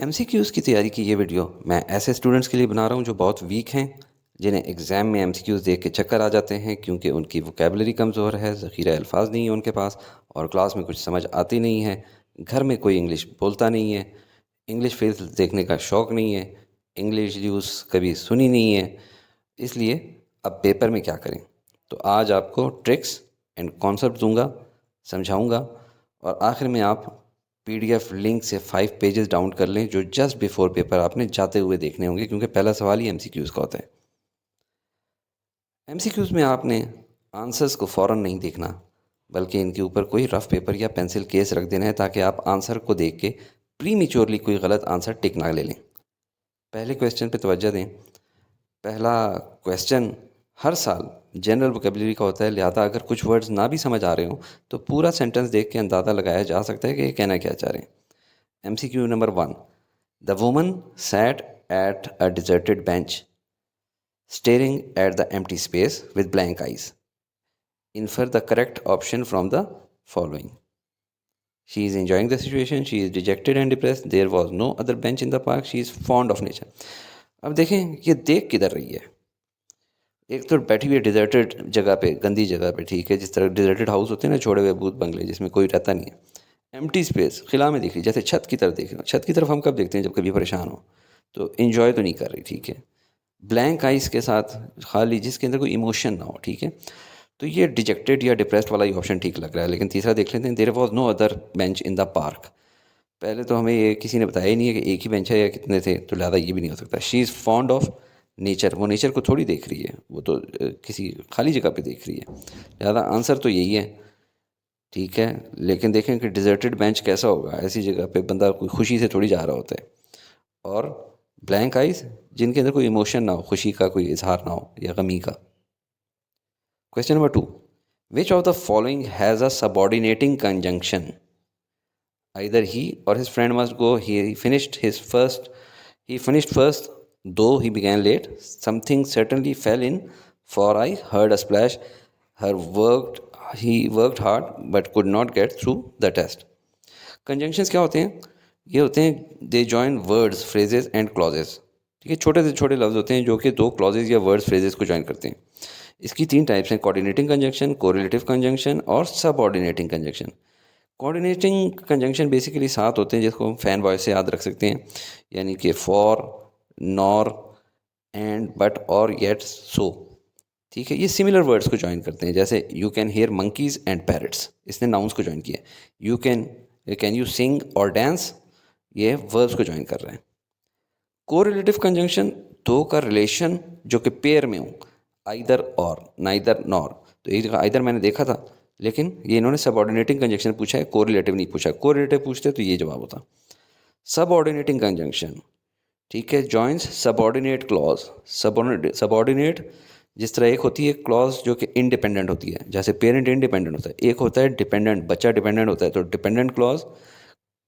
MCQs की तैयारी की ये वीडियो मैं ऐसे स्टूडेंट्स के लिए बना रहा हूँ जो बहुत वीक हैं, जिन्हें एग्ज़ाम में एमसीक्यूज़ देख के चक्कर आ जाते हैं क्योंकि उनकी वोकेबलरी कमज़ोर है, ज़ख़ीरा अल्फाज नहीं है उनके पास और क्लास में कुछ समझ आती नहीं है। घर में कोई इंग्लिश बोलता नहीं है, इंग्लिश फ़िल्म देखने का शौक़ नहीं है, इंग्लिश न्यूज़ कभी सुनी नहीं है। इसलिए अब पेपर में क्या करें? तो आज आपको ट्रिक्स एंड कॉन्सेप्ट दूँगा, समझाऊँगा और आखिर में आप पीडीएफ लिंक से 5 पेजेस डाउनलोड कर लें जो जस्ट बिफोर पेपर आपने जाते हुए देखने होंगे क्योंकि पहला सवाल ही एमसीक्यूज़ का होता है। एमसीक्यूज़ में आपने आंसर्स को फ़ौरन नहीं देखना, बल्कि इनके ऊपर कोई रफ़ पेपर या पेंसिल केस रख देना है ताकि आप आंसर को देख के प्रीमेच्योरली कोई गलत आंसर टिक ना ले लें। पहले क्वेश्चन पे तवज्जो दें। पहला क्वेश्चन हर साल जनरल वोकेबलरी का होता है, लिहाजा अगर कुछ वर्ड्स ना भी समझ आ रहे हों तो पूरा सेंटेंस देख के अंदाज़ा लगाया जा सकता है कि ये कहना क्या चाह रहे हैं। MCQ number 1, the woman sat at a deserted bench staring at the empty space with blank eyes. Infer the correct option from the following. She is enjoying the situation. She is dejected and depressed. There was no other bench in the park. She is fond of nature. अब देखें ये देख किधर रही है। एक तो बैठी हुई है डिजर्टेड जगह पे, गंदी जगह पे, ठीक है, जिस तरह डिजर्टेड हाउस होते हैं ना, छोड़े हुए भूत बंगले जिसमें कोई रहता नहीं है। एम्प्टी स्पेस खिला में देख रही, जैसे छत की तरफ देख रही हो। छत की तरफ हम कब देखते हैं? जब कभी परेशान हो। तो इन्जॉय तो नहीं कर रही, ठीक है। ब्लैंक आइज़ के साथ खाली, जिसके अंदर कोई इमोशन ना हो, ठीक है। तो ये डिजेक्टेड या डिप्रेस्ड वाला ही ऑप्शन ठीक लग रहा है। लेकिन तीसरा देख लेते हैं, there was no other bench in the park. पहले तो हमें ये किसी ने बताया ही नहीं है कि एक ही बेंच है या कितने थे, तो लिहाजा ये भी नहीं हो सकता। She is fond of nature, वो नेचर को थोड़ी देख रही है, वो तो किसी खाली जगह पे देख रही है। लिहाजा आंसर तो यही है, ठीक है। लेकिन देखें कि डिजर्टेड बेंच कैसा होगा, ऐसी जगह पे बंदा कोई खुशी से थोड़ी जा रहा होता है। और ब्लैंक आइज़, जिनके अंदर कोई इमोशन ना हो, खुशी का कोई इजहार ना हो या गमी का। Question number 2, which of the following has a subordinating conjunction? Either he or his friend must go. He finished first, though he began late. Something certainly fell in, for I heard a splash. Her worked He worked hard but could not get through the test. Conjunctions क्या होते हैं? ये होते हैं they join words, phrases and clauses, ठीक है। छोटे से छोटे लफ्ज़ होते हैं जो कि दो क्लॉजेज या वर्ड्स, फ्रेजेस को जॉइन करते हैं। इसकी 3 टाइप्स हैं: कोऑर्डिनेटिंग कंजंक्शन, कोरिलेटिव कंजंक्शन और subordinating conjunction. Coordinating conjunction basically 7 होते हैं, जिसको हम फैन वॉइस से याद रख सकते हैं, यानी कि फॉर, नॉर, एंड, बट, और, येट, सो, ठीक है। ये सिमिलर वर्ड्स को जॉइन करते हैं, जैसे you can hear monkeys and parrots, इसने नाउन्स को जॉइन किया। यू कैन यू सिंग और डांस, ये वर्ब्स को जॉइन कर रहे हैं। कोरिलेटिव कंजंक्शन, दो का रिलेशन जो कि पेयर में हो, आइदर और, नाइदर नॉर। तो एक जगह आइदर मैंने देखा था, लेकिन ये इन्होंने सबऑर्डिनेटिंग कंजंक्शन पूछा है, कोरिलेटिव नहीं पूछा। कोरिलेटिव पूछते तो ये जवाब होता। सबऑर्डिनेटिंग कंजंक्शन, ठीक है, जॉइंस सबऑर्डिनेट क्लॉज। सबऑर्डिनेट जिस तरह एक होती है क्लॉज जो कि इंडिपेंडेंट होती है, जैसे पेरेंट इंडिपेंडेंट होता है, एक होता है डिपेंडेंट, बच्चा डिपेंडेंट होता है। तो डिपेंडेंट क्लॉज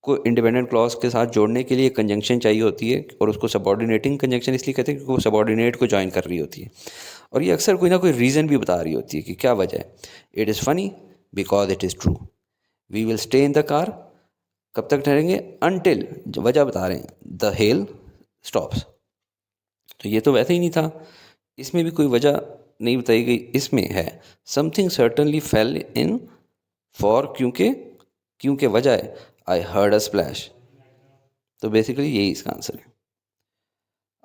को इंडिपेंडेंट क्लॉज के साथ जोड़ने के लिए कंजंक्शन चाहिए होती है, और उसको सबऑर्डिनेटिंग कंजंक्शन इसलिए कहते हैं क्योंकि वो सबऑर्डिनेट को जॉइन कर रही होती है, और ये अक्सर कोई ना कोई रीज़न भी बता रही होती है कि क्या वजह है। It is funny because it is true. We will stay in the car, कब तक ठहरेंगे? अनटिल, वजह बता रहे हैं, द हेल स्टॉप्स। तो ये तो वैसे ही नहीं था, इसमें भी कोई वजह नहीं बताई गई। इसमें है something certainly fail in, for, क्योंकि वजह है आई हर्ड अ स्प्लैश। तो बेसिकली यही इसका आंसर है।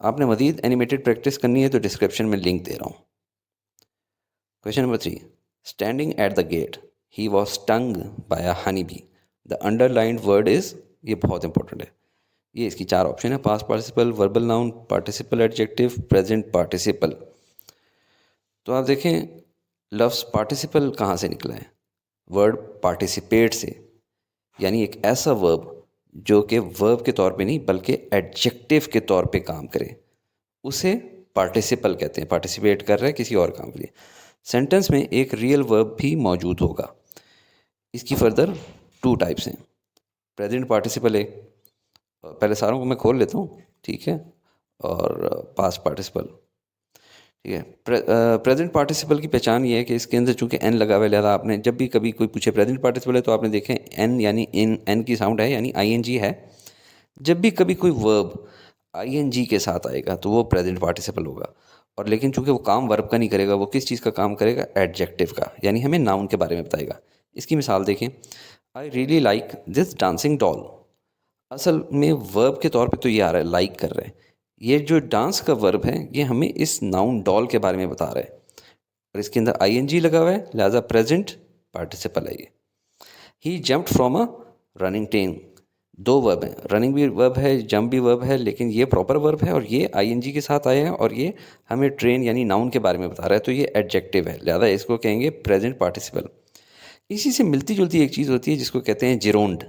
आपने मज़ीद एनिमेटेड प्रैक्टिस करनी है तो डिस्क्रिप्शन में लिंक दे रहा हूँ। Question number 3, standing at the gate he was stung by a honey bee. The underlined word is, ये बहुत इंपॉर्टेंट है। ये इसकी 4 ऑप्शन है: past participle, verbal noun, participle adjective, present participle. तो आप देखें लफ्ज़ पार्टिसिपल कहाँ से निकला है? वर्ड पार्टिसिपेट से, यानी एक ऐसा वर्ब जो कि वर्ब के तौर पे नहीं बल्कि एडजेक्टिव के तौर पे काम करे, उसे पार्टिसिपल कहते हैं। पार्टिसिपेट कर रहा है किसी और काम के लिए। सेंटेंस में एक रियल वर्ब भी मौजूद होगा। इसकी फर्दर 2 टाइप्स हैं। प्रेजेंट पार्टिसिपल है, पहले सारों को मैं खोल लेता हूँ, ठीक है, और पास्ट पार्टिसिपल, ठीक है। प्रेजेंट पार्टिसिपल की पहचान ये है कि इसके अंदर चूंकि एन लगा हुआ है, लिहाजा आपने जब भी कभी कोई पूछे प्रेजेंट पार्टिसिपल है तो आपने देखें एन, यानी इन, एन की साउंड है, यानी आईएनजी है। जब भी कभी कोई वर्ब आईएनजी के साथ आएगा तो वो प्रेजेंट पार्टिसिपल होगा, और लेकिन चूंकि वो काम वर्ब का नहीं करेगा, वो किस चीज़ का काम करेगा, एडजेक्टिव का, यानी हमें नाउन के बारे में बताएगा। इसकी मिसाल देखें, I really like this dancing doll. असल में वर्ब के तौर पे तो ये आ रहा है, लाइक कर रहे हैं। ये जो डांस का वर्ब है ये हमें इस नाउन डॉल के बारे में बता रहा है, और इसके अंदर आईएनजी लगा हुआ है, लिहाजा प्रेजेंट पार्टिसिपल है ये। He jumped from a running train. दो वर्ब हैं, रनिंग भी वर्ब है, जंप भी वर्ब है, लेकिन ये प्रॉपर वर्ब है और ये आईएनजी के साथ आया है, और ये हमें ट्रेन यानी नाउन के बारे में बता रहा है, तो ये एडजेक्टिव है, लिहाजा इसको कहेंगे प्रेजेंट पार्टिसिपल। इसी से मिलती जुलती एक चीज़ होती है जिसको कहते हैं जिरोंड।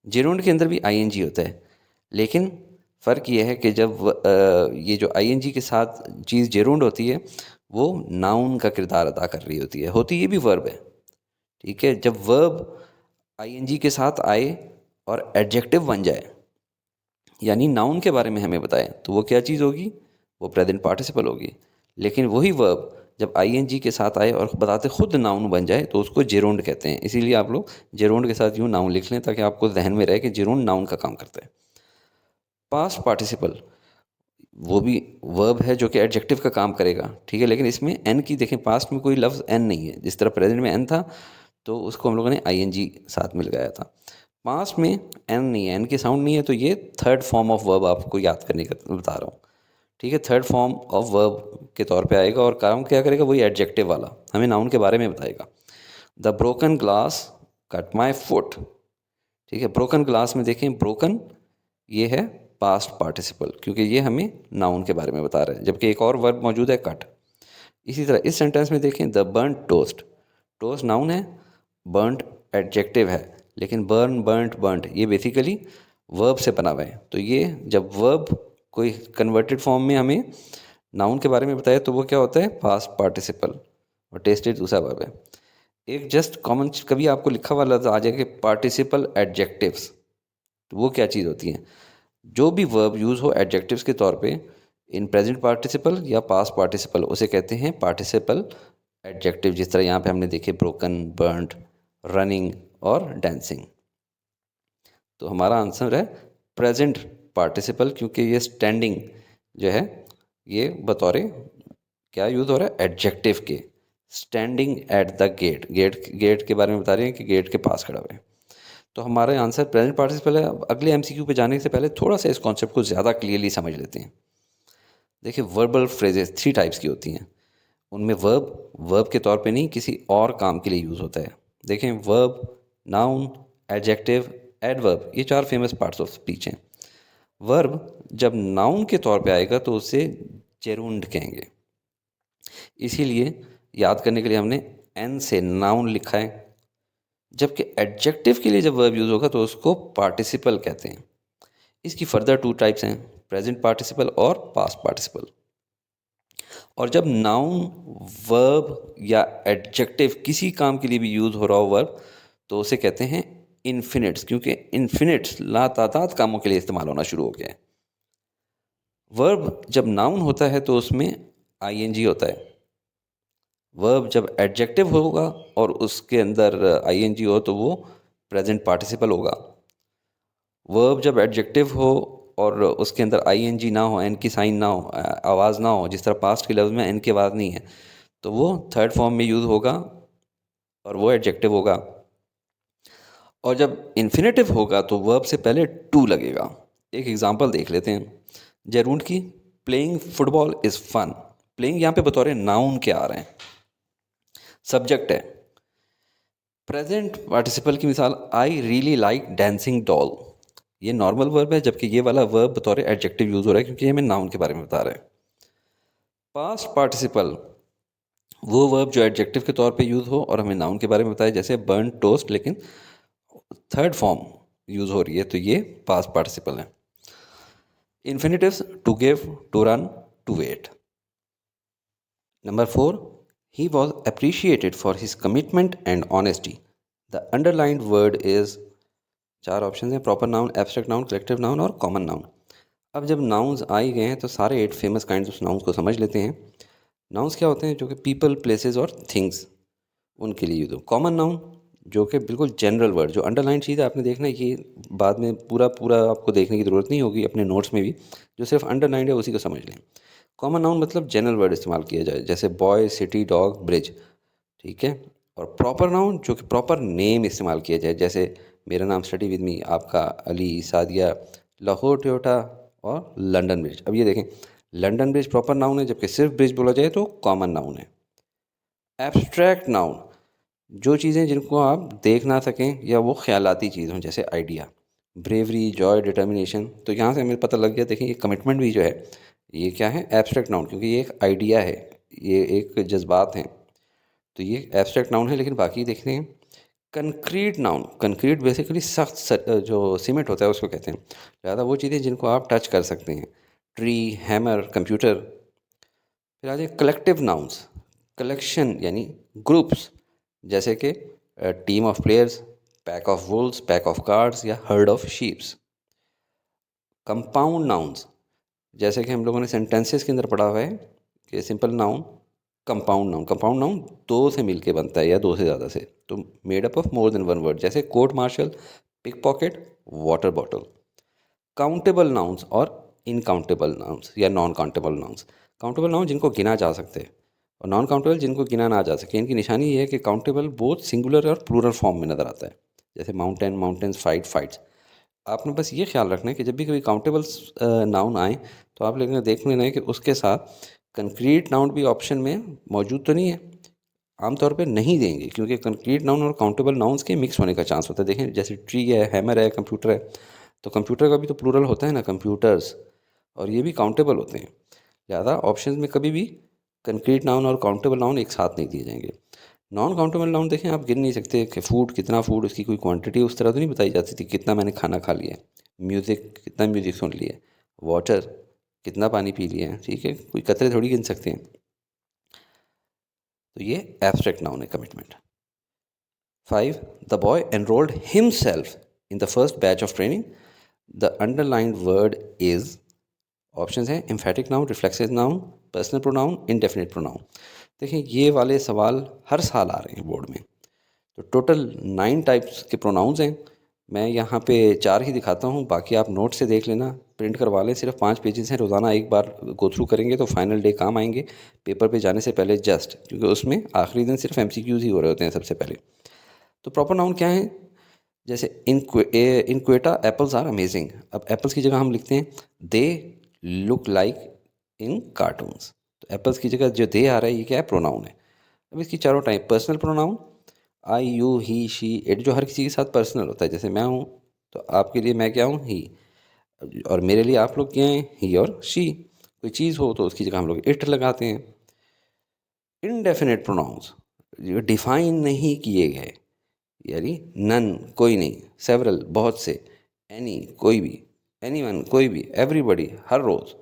जिरोंड के अंदर भी आईएनजी होता है, लेकिन फ़र्क यह है कि जब ये जो आईएनजी के साथ चीज़ जिरोंड होती है वो नाउन का किरदार अदा कर रही होती है, होती ये भी वर्ब है। ठीक है, जब वर्ब आईएनजी के साथ आए और एडजेक्टिव बन जाए, यानी नाउन के बारे में हमें बताए, तो वो क्या चीज़ होगी, वो प्रेजेंट पार्टिसिपल होगी। लेकिन वही वर्ब जब आईएनजी के साथ आए और बताते खुद नाउन बन जाए तो उसको जेरोंड कहते हैं। इसीलिए आप लोग जेरोंड के साथ यूँ नाउन लिख लें ताकि आपको जहन में रहे कि जेरोंड नाउन का काम करता है। पास्ट पार्टिसिपल वो भी वर्ब है जो कि एडजेक्टिव का काम करेगा, ठीक है, लेकिन इसमें एन की देखें, पास्ट में कोई लफ्ज़ एन नहीं है, जिस तरह प्रेजेंट में एन था तो उसको हम लोगों ने आईएनजी साथ में लगाया था। पास्ट में एन नहीं है, एन की साउंड नहीं है, तो ये थर्ड फॉर्म ऑफ वर्ब आपको याद करने का बता रहा हूँ। ठीक है, थर्ड फॉर्म ऑफ वर्ब के तौर पे आएगा और काम क्या करेगा, वही एडजेक्टिव वाला हमें नाउन के बारे में बताएगा। The broken glass cut my foot. ठीक है, ब्रोकन ग्लास में देखें, ब्रोकन ये है पास्ट पार्टिसिपल, क्योंकि ये हमें नाउन के बारे में बता रहा है, जबकि एक और वर्ब मौजूद है, कट। इसी तरह इस सेंटेंस में देखें, the burnt toast. Toast noun है, बर्न्ट एडजेक्टिव है, लेकिन बर्न, बर्न्ट, बर्न्ट ये बेसिकली वर्ब से बना हुआ है। तो ये जब वर्ब कोई कन्वर्टेड फॉर्म में हमें नाउन के बारे में बताए तो वो क्या होता है, पास्ट पार्टिसिपल, और टेस्टेड दूसरा वर्ब है। एक जस्ट कॉमन कभी आपको लिखा हुआ लफ्ज़ आ जाए कि पार्टिसिपल एडजेक्टिव्स, तो वो क्या चीज़ होती है, जो भी वर्ब यूज़ हो एडजेक्टिव्स के तौर पे इन प्रेजेंट पार्टिसिपल या पास्ट पार्टिसिपल, उसे कहते हैं पार्टिसिपल एडजेक्टिव। जिस तरह यहाँ पे हमने देखे ब्रोकन, बर्न्ड, रनिंग और डांसिंग। तो हमारा आंसर है प्रेजेंट पार्टिसिपल, क्योंकि ये स्टैंडिंग जो है ये बतौर क्या यूज़ हो रहा है, एडजेक्टिव के। Standing at the gate, gate के बारे में बता रहे हैं कि गेट के पास खड़ा हुए। तो हमारा आंसर प्रेजेंट पार्टिसिपल है। अब अगले एमसीक्यू पे जाने से पहले थोड़ा सा इस कॉन्सेप्ट को ज़्यादा क्लियरली समझ लेते हैं। देखिए, वर्बल फ्रेजेस 3 टाइप्स की होती हैं। उनमें वर्ब के तौर पे नहीं, किसी और काम के लिए यूज़ होता है। देखें, वर्ब, नाउन, एडजेक्टिव, एडवर्ब, ये 4 फेमस पार्ट्स ऑफ स्पीच हैं। वर्ब जब नाउन के तौर पे आएगा तो उसे जेरूंड कहेंगे। इसीलिए याद करने के लिए हमने एन से नाउन लिखा है। जबकि एडजेक्टिव के लिए जब वर्ब यूज़ होगा तो उसको पार्टिसिपल कहते हैं। इसकी फर्दर 2 टाइप्स हैं, प्रेजेंट पार्टिसिपल और पास्ट पार्टिसिपल। और जब नाउन, वर्ब या एडजेक्टिव किसी काम के लिए भी यूज़ हो रहा हो वर्ब, तो उसे कहते हैं इन्फिनिट्स, क्योंकि इन्फिनिट्स लातादाद कामों के लिए इस्तेमाल होना शुरू हो गया है। वर्ब जब नाउन होता है तो उसमें आईएनजी होता है। वर्ब जब एडजेक्टिव होगा और उसके अंदर आईएनजी हो तो वो प्रेजेंट पार्टिसिपल होगा। वर्ब जब एडजेक्टिव हो और उसके अंदर आईएनजी ना हो, एन की साइन ना हो, आवाज़ ना हो, जिस तरह पास्ट के लफ्ज़ में एन की आवाज़ नहीं है, तो वो थर्ड फॉर्म में यूज़ होगा और वो एडजेक्टिव होगा। और जब इन्फिनेटिव होगा तो वर्ब से पहले टू लगेगा। एक एग्जांपल देख लेते हैं जेरूंड की, playing football is fun. Playing यहाँ पे बतौर नाउन के आ रहे हैं, सब्जेक्ट है। प्रेजेंट पार्टिसिपल की मिसाल, I really like dancing doll, ये नॉर्मल वर्ब है, जबकि ये वाला वर्ब बतौर एडजेक्टिव यूज़ हो रहा है क्योंकि हमें नाउन के बारे में बता रहा है। पास्ट पार्टिसिपल वो वर्ब जो एडजेक्टिव के तौर पे यूज़ हो और हमें नाउन के बारे में बताया, जैसे बर्न टोस्ट, लेकिन थर्ड फॉर्म यूज़ हो रही है, तो ये पास्ट पार्टिसिपल है। Infinitives, to give, to run, to wait. Number 4, he was appreciated for his commitment and honesty. The underlined word is, 4 option हैं, proper noun, abstract noun, collective noun और common noun. अब जब nouns आ ही गए हैं तो सारे 8 famous kinds of nouns को समझ लेते हैं। नाउन्स क्या होते हैं, जो कि पीपल, प्लेसेस और थिंग्स उनके लिए यूज हो। कॉमन नाउन जो कि बिल्कुल जनरल वर्ड, जो अंडरलाइन चीज़ है आपने देखना है कि बाद में पूरा पूरा आपको देखने की ज़रूरत नहीं होगी अपने नोट्स में भी, जो सिर्फ अंडरलाइन है उसी को समझ लें। कॉमन नाउन मतलब जनरल वर्ड इस्तेमाल किया जाए, जैसे बॉय, सिटी, डॉग, ब्रिज, ठीक है। और प्रॉपर नाउन जो कि प्रॉपर नेम इस्तेमाल किया जाए, जैसे मेरा नाम स्टडी विद मी, आपका अली, सादिया, लाहौर टोयोटा और लंदन ब्रिज। अब ये देखें, लंदन ब्रिज प्रॉपर नाउन है, जबकि सिर्फ ब्रिज बोला जाए तो कॉमन नाउन है। एब्स्ट्रैक्ट नाउन, जो चीज़ें जिनको आप देख ना सकें या वो ख्यालाती चीज़ हों, जैसे आइडिया, ब्रेवरी, जॉय, डिटर्मिनेशन। तो यहाँ से हमें पता लग गया, देखिए ये कमिटमेंट भी जो है ये क्या है, एब्स्ट्रैक्ट नाउन, क्योंकि ये एक आइडिया है, ये एक जज्बात हैं, तो ये एब्स्ट्रैक्ट नाउन है। लेकिन बाकी देखते हैं कंक्रीट नाउन। कंक्रीट बेसिकली सख्त जो सीमेंट होता है उसको कहते हैं, ज़्यादा वो चीज़ें जिनको आप टच कर सकते हैं, ट्री, हैमर, कंप्यूटर। फिर आ जाए कलेक्टिव नाउन्स, कलेक्शन यानी ग्रुप्स, जैसे कि team of players, pack of wolves, pack of cards या herd of sheeps. Compound nouns, जैसे कि हम लोगों ने सेंटेंसेस के अंदर पढ़ा हुआ है कि सिंपल नाउन, कंपाउंड नाउन दो से मिलके बनता है या दो से ज़्यादा से, तो made up of more than one word, जैसे court martial, pick pocket, water bottle. Countable nouns और इनकाउंटेबल नाउन्स या non countable nouns. Countable noun जिनको गिना जा सकते हैं और नॉन काउंटेबल जिनको गिना ना जा सके। इनकी निशानी ये है कि काउंटेबल बोथ सिंगुलर और प्लूरल फॉर्म में नज़र आता है, जैसे माउंटेन, माउंटेन्स, फाइट, फाइट्स। आपने बस ये ख्याल रखना है कि जब भी कभी काउंटेबल नाउन आए तो आप लेकिन देख लेना है कि उसके साथ कंक्रीट नाउन भी ऑप्शन में मौजूद तो नहीं है। आमतौर पे नहीं देंगे, क्योंकि कंक्रीट नाउन और काउंटेबल नाउन्स के मिक्स होने का चांस होता है। देखें जैसे ट्री है, हैमर है, कंप्यूटर है, तो कंप्यूटर का भी तो प्लूरल होता है ना, कंप्यूटर्स, और ये भी काउंटेबल होते हैं। ज़्यादा ऑप्शंस में कभी भी कंक्रीट नाउन और काउंटेबल नाउन एक साथ नहीं दिए जाएंगे। नॉन काउंटेबल नाउन देखें, आप गिन नहीं सकते कि फूड, कितना फूड, उसकी कोई क्वांटिटी उस तरह तो नहीं बताई जाती थी, कितना मैंने खाना खा लिया है। म्यूज़िक, कितना म्यूज़िक सुन लिया है। वाटर, कितना पानी पी लिया है, ठीक है, कोई कतरे थोड़ी गिन सकते हैं। तो ये एब्स्ट्रैक्ट नाउन है, commitment. 5. The boy enrolled himself in the first batch of training. The underlined word is, options हैं emphatic noun, reflexive noun, personal pronoun, indefinite pronoun. देखिए ये वाले सवाल हर साल आ रहे हैं बोर्ड में। तो टोटल 9 टाइप्स के प्रोनाउंस हैं। मैं यहाँ पे 4 ही दिखाता हूँ, बाकी आप नोट से देख लेना, प्रिंट करवा लें। सिर्फ 5 पेजेस हैं, रोज़ाना एक बार गो थ्रू करेंगे तो फाइनल डे काम आएंगे, पेपर पे जाने से पहले जस्ट, क्योंकि उसमें आखिरी दिन सिर्फ MCQs ही हो रहे होते हैं सबसे पहले। तो प्रॉपर नाउन क्या है, जैसे इनक्वेटा एप्पल्स आर अमेजिंग। अब एप्पल्स की जगह हम लिखते हैं they look like in cartoons. तो एप्पल्स की जगह जो दे आ रहा है ये क्या है, प्रोनाउन है। अब इसकी चारों type, personal pronoun I, you, he, she, it, जो हर किसी के साथ पर्सनल होता है। जैसे मैं हूँ तो आपके लिए मैं क्या हूँ, ही, और मेरे लिए आप लोग क्या हैं, ही और शी। कोई चीज़ हो तो उसकी जगह हम लोग इट लगाते हैं। इनडेफिनेट प्रोनाउंस, जो डिफाइन नहीं किए गए, यानी नन कोई नहीं, सेवरल बहुत से, एनी कोई भी, एनीवन कोई भी, एवरीबडी हर रोज़,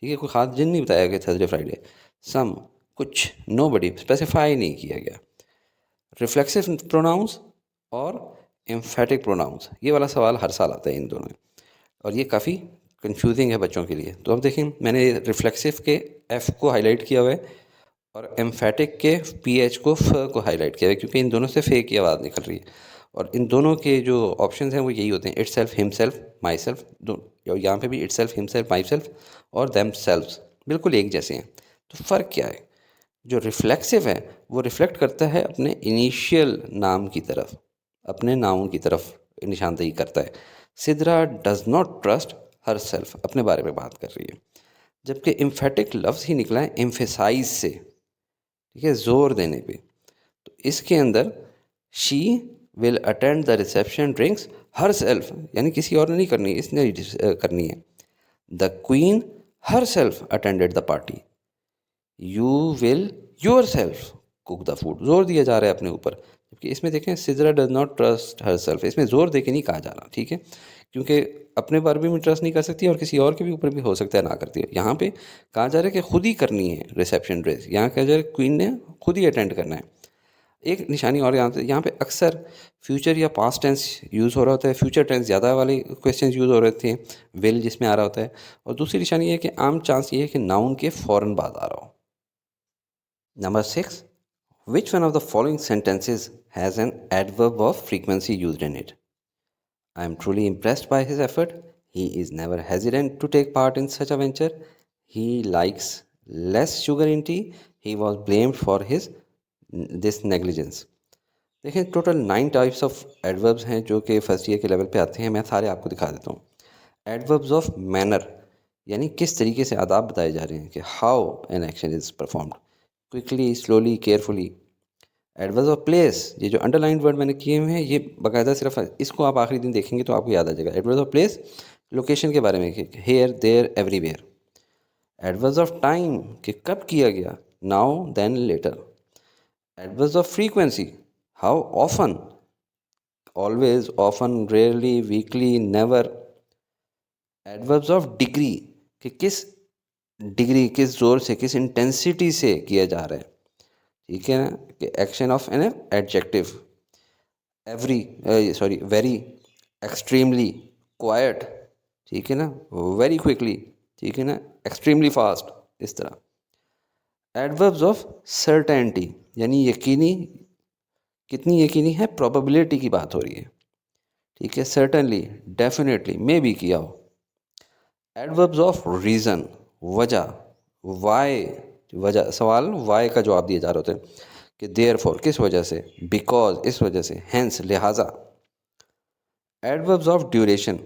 ठीक है, कोई खास दिन नहीं बताया गया थर्सडे फ्राइडे, सम कुछ, नोबडी स्पेसिफाई नहीं किया गया। रिफ्लेक्सिव प्रोनाउंस और एम्फेटिक प्रोनाउंस, ये वाला सवाल हर साल आता है इन दोनों में, और ये काफ़ी कंफ्यूजिंग है बच्चों के लिए। तो अब देखें, मैंने रिफ्लेक्सिव के एफ़ को हाईलाइट किया हुआ है और एम्फेटिक के PH को फ को हाईलाइट किया है, क्योंकि इन दोनों से फे की आवाज़ निकल रही है। और इन दोनों के जो ऑप्शंस हैं वो यही होते हैं, it self, him self, my self, और यहाँ पे भी it self, him self, my self और देम सेल्व्स बिल्कुल एक जैसे हैं। तो फ़र्क क्या है, जो रिफ्लेक्सिव है वो रिफ्लेक्ट करता है अपने इनिशियल नाम की तरफ, अपने नाउन की तरफ निशानदेही करता है। Sidra does not trust her self, अपने बारे में बात कर रही है। जबकि इम्फेटिक लफ्ज़ ही निकला है एम्फेसाइज से, ठीक है, ज़ोर देने पे। तो इसके अंदर she will attend the reception drinks her self, यानी किसी और ने नहीं करनी, इसने करनी है। The queen her self attended the party. You will your self cook the food, जोर दिया जा रहा है अपने ऊपर। जबकि इसमें देखें सिजरा does not trust herself, इसमें जोर दे के नहीं कहा जा रहा, ठीक है, क्योंकि अपने बारे में ट्रस्ट नहीं कर सकती और किसी और के भी ऊपर भी हो सकता है ना करती है। यहाँ पे कहा जा रहा है कि खुद ही करनी है रिसेप्शन ड्रेस, यहाँ कहा जा रहा है क्वीन ने खुद ही अटेंड करना है। एक निशानी और यहाँ पे अक्सर फ्यूचर या पास्ट टेंस यूज़ हो रहा होता है, फ्यूचर टेंस ज़्यादा वाले क्वेश्चन यूज़ हो रहे थे, विल जिसमें आ रहा होता है। और दूसरी निशानी ये है कि आम चांस ये है कि नाउन के फ़ौरन बाद आ रहा हो। Number 6, Which one of the following sentences has an adverb of frequency used in it? I am truly impressed by his effort. He is never hesitant to take part in such a venture. He likes less sugar in tea. He was blamed for his this negligence. देखिए total 9 types of adverbs हैं जो कि first year के level पे आते हैं. मैं सारे आपको दिखा देता हूँ. एडवर्ब्स ऑफ मैनर यानी किस तरीके से आदाब बताए जा रहे हैं कि how an action is performed quickly, slowly, carefully. Adverbs of place, ये जो अंडरलाइन वर्ड मैंने किए हुए हैं ये बाकायदा सिर्फ इसको आप आखिरी दिन देखेंगे तो आपको याद आ जाएगा. एडवर्ब्स ऑफ प्लेस लोकेशन के बारे में कि here, there, everywhere. Adverbs of time कि कब किया गया, now, then, later. Adverbs of frequency, how often, always, often, rarely, weekly, never. Adverbs of degree कि किस डिग्री, किस ज़ोर से, किस इंटेंसिटी से किया जा रहा है. ठीक है ना. कि action of an adjective, every, sorry, very, extremely, quite. ठीक है ना. Very quickly. ठीक है ना. Extremely fast. इस तरह. एडवर्ब्स ऑफ सर्टेनिटी यानी यकीनी, कितनी यकीनी है, प्रोबेबिलिटी की बात हो रही है. ठीक है. सर्टेनली, डेफिनेटली, मे बी किया हो. एडवर्ब्स ऑफ रीज़न वजह, वाई, वजह, सवाल वाई का जवाब दिया जा रहा होता है कि देयर फॉर किस वजह से, बिकॉज इस वजह से, हेंस लिहाजा. Adverbs of duration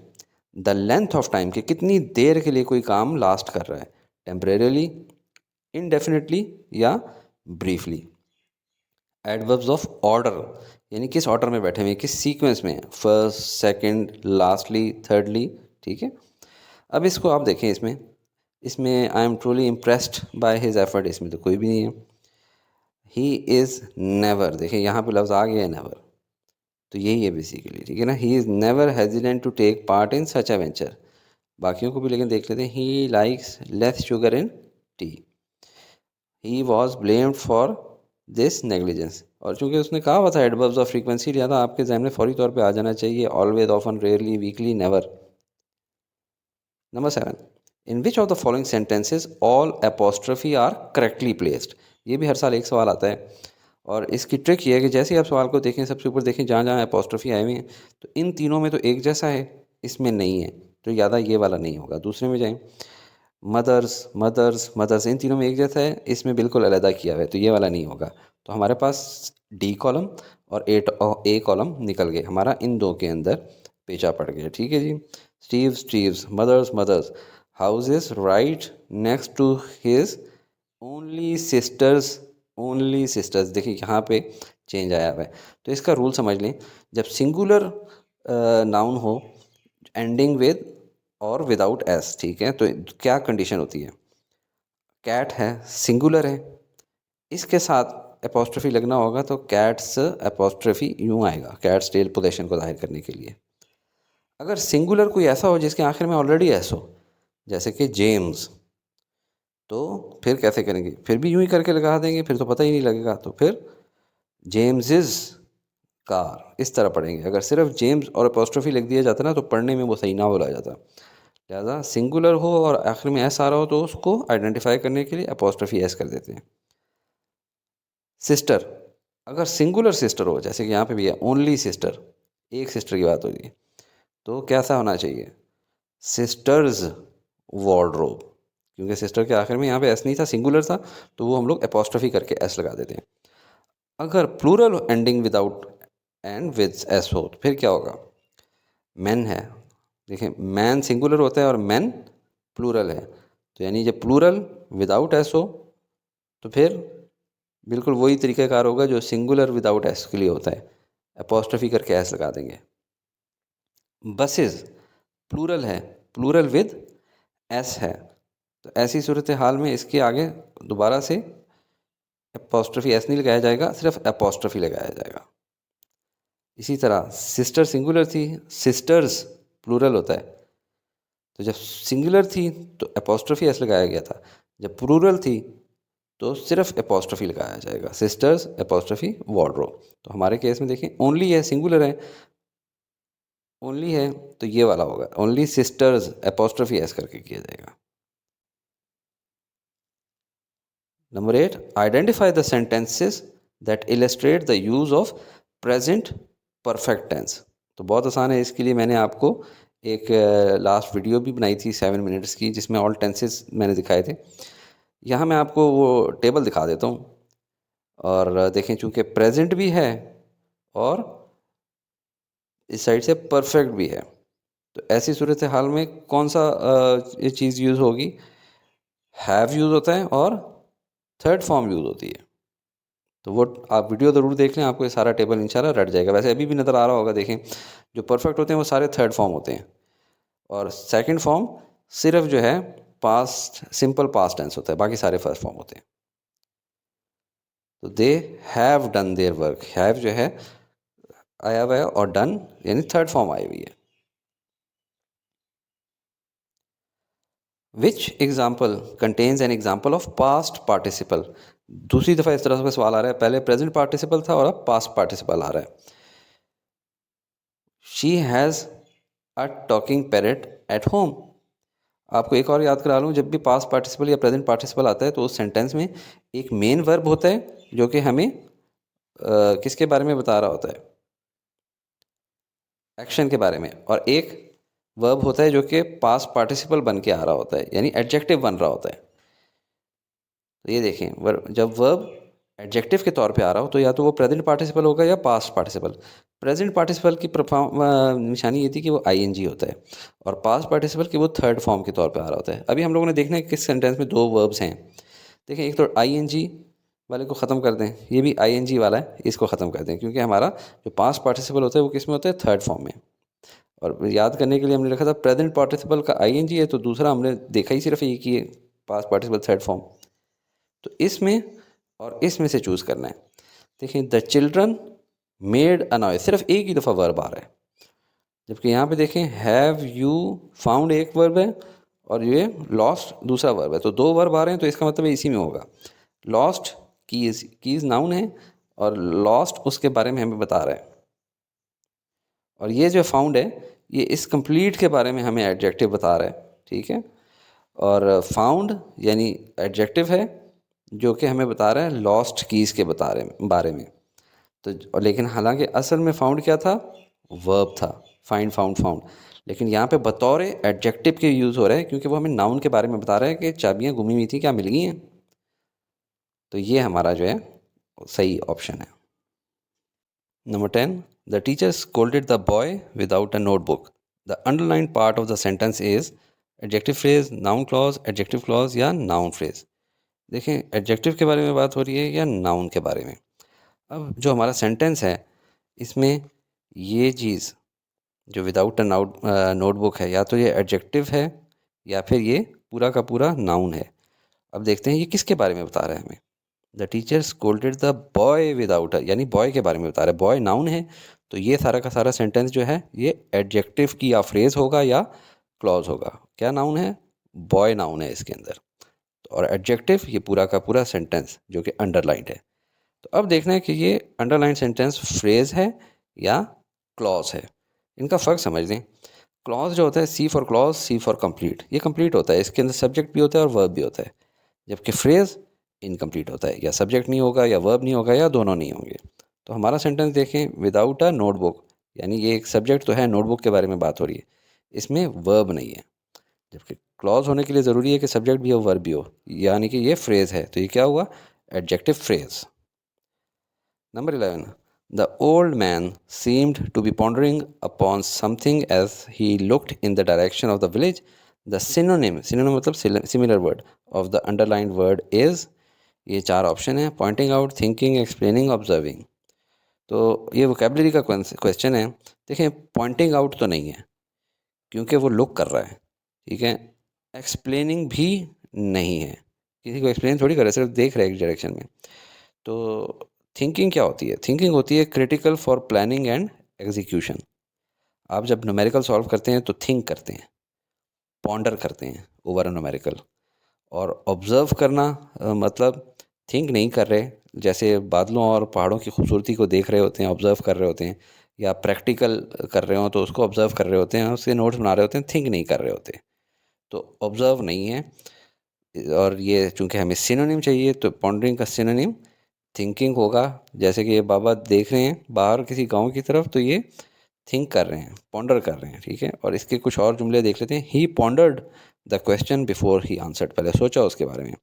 the length of time कि कितनी देर के लिए कोई काम लास्ट कर रहा है, टेम्परेरीली, इनडेफिनेटली या ब्रीफली. एडवर्ब्स ऑफ ऑर्डर यानी किस ऑर्डर में बैठे हुए हैं, किस सीक्वेंस में, फर्स्ट, सेकंड, लास्टली, थर्डली. ठीक है. अब इसको आप देखें, इसमें I am truly impressed by his effort, इसमें तो कोई भी नहीं है. ही इज़ नेवर, देखिए यहाँ पे लफ्ज़ आ गया है नेवर, तो यही है बेसिकली. ठीक है ना. He is never hesitant to take part in such a venture. बाकियों को भी लेकिन देख लेते हैं. He likes less sugar in tea. He was blamed for this negligence. और चूंकि उसने कहा हुआ था एडवर्ब्स ऑफ फ्रीक्वेंसी, लिहाजा आपके जहन में फौरी तौर पे आ जाना चाहिए always, often, rarely, weekly, never. Number 7. In which of the following sentences all apostrophe are correctly placed. ये भी हर साल एक सवाल आता है और इसकी ट्रिक ये है कि जैसे ही आप सवाल को देखें, सबसे ऊपर देखें जहाँ जहाँ एपोस्ट्रफी आए हुए हैं, तो इन तीनों में तो एक जैसा है, इसमें नहीं है, तो ज़्यादा ये वाला नहीं होगा. दूसरे में जाएं, मदर्स, मदर्स, मदर्स, इन तीनों में एक जैसा है, इसमें बिल्कुल अलहदा किया हुआ है, तो ये वाला नहीं होगा. तो हमारे पास डी कॉलम और ए कॉलम निकल गए हमारा, इन दो के अंदर पेचा पड़ गया. ठीक है जी. Steve, Steve's, mother's, mothers, houses right next to his only sisters, only sisters. देखिए यहाँ पे चेंज आया हुआ है, तो इसका रूल समझ लें. जब सिंगुलर नाउन हो एंडिंग विद और विदाउट एस, ठीक है, तो क्या कंडीशन होती है. कैट है, सिंगुलर है, इसके साथ एपोस्ट्रोफी लगना होगा, तो कैट्स एपोस्ट्रोफी यूँ आएगा, कैट्स टेल पोजेशन को जाहिर करने के लिए. अगर सिंगुलर कोई ऐसा हो जिसके आखिर में ऑलरेडी एस हो, जैसे कि जेम्स, तो फिर कैसे करेंगे, फिर भी यूं ही करके लगा देंगे, फिर तो पता ही नहीं लगेगा. तो फिर जेम्स इज कार, इस तरह पढ़ेंगे. अगर सिर्फ जेम्स और अपोस्ट्रोफी लिख दिया जाता ना तो पढ़ने में वो सही ना बोला जाता. लिहाजा सिंगुलर हो और आखिर में एस आ रहा हो तो उसको आइडेंटिफाई करने के लिए अपोस्ट्रोफी एस कर देते हैं. सिस्टर, अगर सिंगुलर सिस्टर हो, जैसे कि यहाँ पे भी है ओनली सिस्टर, एक सिस्टर की बात हो रही है, तो कैसा होना चाहिए, सिस्टर्स वार्डरोब. क्योंकि सिस्टर के आखिर में यहाँ पे एस नहीं था, सिंगुलर था, तो वो हम लोग अपोस्ट्रोफी करके एस लगा देते हैं. अगर plural ending without end with s हो तो फिर क्या होगा. मैन है, देखें मैन सिंगुलर होता है और मैन प्लूरल है, तो यानी जब प्लूरल विदाउट एस हो तो फिर बिल्कुल वही तरीक़ाकार होगा जो सिंगुलर विदाउट एस के लिए होता है, अपोस्ट्रोफी करके एस लगा देंगे. बसेस प्लूरल है, प्लूरल विद एस है, तो ऐसी सूरत हाल में इसके आगे दोबारा से एपोस्ट्रोफी एस नहीं लगाया जाएगा, सिर्फ एपोस्ट्रोफी लगाया जाएगा. इसी तरह सिस्टर सिंगुलर थी, सिस्टर्स प्लूरल होता है, तो जब सिंगुलर थी तो एपोस्ट्रोफी एस लगाया गया था, जब प्लूरल थी तो सिर्फ एपोस्ट्रोफी लगाया जाएगा, सिस्टर्स एपोस्ट्रोफी वार्डरोब. तो हमारे केस में देखें ओनली है, सिंगुलर है, ओनली है, तो ये वाला होगा ओनली सिस्टर्स एपोस्ट्रोफी एस करके किया जाएगा. Number 8, identify the sentences that illustrate the use of present perfect tense। तो बहुत आसान है, इसके लिए मैंने आपको एक लास्ट वीडियो भी बनाई थी 7 मिनट्स की, जिसमें ऑल टेंसेस मैंने दिखाए थे। यहाँ मैं आपको वो टेबल दिखा देता हूँ। और देखें, चूँकि प्रेजेंट भी है और इस साइड से परफेक्ट भी है, तो ऐसी सूरत हाल में कौन सा ये चीज़ यूज़ होगी? हैव यूज़ होता है और थर्ड फॉर्म यूज़ होती है। तो वो आप वीडियो ज़रूर देख लें, आपको ये सारा टेबल इंशाल्लाह रट जाएगा। वैसे अभी भी नज़र आ रहा होगा, देखें जो परफेक्ट होते हैं वो सारे थर्ड फॉर्म होते हैं, और सेकंड फॉर्म सिर्फ जो है पास्ट, सिंपल पास्ट टेंस होता है, बाकी सारे फर्स्ट फॉर्म होते हैं। तो they have done their work, have जो है आया हुआ है और डन यानी थर्ड फॉर्म आई हुई है। विच example contains an example of past participle. दूसरी दफ़ा इस तरह का सवाल आ रहा है, पहले प्रेजेंट पार्टिसिपल था और अब पास्ट पार्टिसिपल आ रहा है। She has a talking parrot at home. आपको एक और याद करा लूँ, जब भी पास्ट पार्टिसिपल या प्रेजेंट पार्टिसिपल आता है तो उस सेंटेंस में एक मेन वर्ब होता है जो कि हमें किसके बारे में बता रहा होता है? एक्शन के बारे में। और एक वर्ब होता है जो कि पास्ट पार्टिसिपल बन के आ रहा होता है, यानी एडजेक्टिव बन रहा होता है। तो ये देखें, जब वर्ब एडजेक्टिव के तौर पे आ रहा हो तो या तो वो प्रेजेंट पार्टिसिपल होगा या पास्ट पार्टिसिपल। प्रेजेंट पार्टिसिपल की निशानी ये थी कि वो आईएनजी होता है, और पास्ट पार्टिसिपल की वो थर्ड फॉर्म के तौर पे आ रहा होता है। अभी हम लोगों ने देखना है किस सेंटेंस में दो वर्ब्स हैं। देखें, एक तो आईएनजी वाले को ख़त्म कर दें, ये भी आईएनजी वाला है, इसको ख़त्म कर दें, क्योंकि हमारा जो पास्ट पार्टिसिपल होता है वो किस में होता है? थर्ड फॉर्म में। और याद करने के लिए हमने रखा था प्रेजेंट पार्टिसिपल का आईएनजी है, तो दूसरा हमने देखा ही सिर्फ एक ही है, पास्ट पार्टिसिपल थर्ड फॉर्म। तो इसमें और इसमें से चूज़ करना है। देखिए, the children made a noise, सिर्फ एक ही दफ़ा वर्ब आ रहा है, जबकि यहाँ पे देखें हैव यू फाउंड एक वर्ब है और ये लॉस्ट दूसरा वर्ब है। तो दो वर्ब आ रहे हैं, तो इसका मतलब इसी में होगा। लॉस्ट कीज़ नाउन है और लॉस्ट उसके बारे में हमें बता रहा है, और ये जो फाउंड है ये इस कंप्लीट के बारे में हमें एडजेक्टिव बता रहा है, ठीक है। और फाउंड यानी एडजेक्टिव है जो कि हमें बता रहा है लॉस्ट कीज़ के बारे में। तो लेकिन हालांकि असल में फाउंड क्या था? वर्ब था, फाइंड फाउंड फाउंड। लेकिन यहाँ पे बतौर एडजेक्टिव के यूज़ हो रहा है, क्योंकि वो हमें नाउन के बारे में बता रहा है कि चाबियाँ गुमी हुई थी, क्या मिल गई हैं। तो ये हमारा जो है सही ऑप्शन है। Number 10. The teacher scolded the boy without a notebook. The underlined part of the sentence is adjective phrase, noun clause, adjective clause या noun phrase। देखें, एडजेक्टिव के बारे में बात हो रही है या नाउन के बारे में। अब जो हमारा सेंटेंस है इसमें ये चीज़ जो विदाउट अ नोटबुक है, या तो ये एडजेक्टिव है या फिर ये पूरा का पूरा नाउन है। अब देखते हैं ये किसके बारे में बता रहा है हमें। The teacher scolded the boy without a, यानी बॉय के बारे में बता रहा है। बॉय नाउन है, तो ये सारा का सारा सेंटेंस जो है ये एडजेक्टिव की या फ्रेज होगा या क्लॉज होगा। क्या नाउन है? बॉय नाउन है इसके अंदर। और एडजेक्टिव ये पूरा का पूरा सेंटेंस जो कि अंडरलाइंड है। तो अब देखना है कि ये अंडरलाइन सेंटेंस फ्रेज है या क्लॉज है। इनका फ़र्क समझ लें। क्लॉज जो होता है, C for clause, C for complete, ये कंप्लीट होता है, इसके अंदर सब्जेक्ट भी होता है और वर्ब भी होता है। जबकि फ्रेज इनकम्प्लीट होता है, या सब्जेक्ट नहीं होगा या वर्ब नहीं होगा या दोनों नहीं होंगे। तो हमारा सेंटेंस देखें, विदाउट अ नोटबुक, यानी ये एक सब्जेक्ट तो है, नोटबुक के बारे में बात हो रही है, इसमें वर्ब नहीं है। जबकि क्लॉज होने के लिए ज़रूरी है कि सब्जेक्ट भी हो वर्ब भी हो, यानी कि ये फ्रेज़ है, तो ये क्या हुआ? Adjective phrase. Number 11. The old man seemed to be pondering upon something as he looked in the direction of the village. The synonym मतलब similar word of the underlined word is, ये चार option है, pointing out, thinking, explaining, observing. तो ये vocabulary का question है। देखें, pointing out तो नहीं है क्योंकि वो लुक कर रहा है, ठीक है। एक्सप्लेनिंग भी नहीं है, किसी को एक्सप्लेन थोड़ी कर रहा है, सिर्फ देख रहा है एक डायरेक्शन में। तो थिंकिंग क्या होती है? थिंकिंग होती है critical for planning and execution. आप जब न्यूमेरिकल सॉल्व करते हैं तो थिंक करते हैं, पॉन्डर करते हैं ओवर अ न्यूमेरिकल। और ऑब्ज़र्व करना मतलब थिंक नहीं कर रहे, जैसे बादलों और पहाड़ों की खूबसूरती को देख रहे होते हैं, ऑब्ज़र्व कर रहे होते हैं, या प्रैक्टिकल कर रहे हो तो उसको ऑब्ज़र्व कर रहे होते हैं, उसके नोट्स बना रहे होते हैं, थिंक नहीं कर रहे होते। तो ऑब्ज़र्व नहीं है। और ये चूँकि हमें सिनोनिम चाहिए, तो पॉन्डरिंग का सिनोनिम थिंकिंग होगा, जैसे कि ये बाबा देख रहे हैं बाहर किसी गांव की तरफ, तो ये थिंक कर रहे हैं, पॉन्डर कर रहे हैं, ठीक है। और इसके कुछ और जुमले देख लेते हैं। He pondered the question before he answered, पहले सोचा उसके बारे में।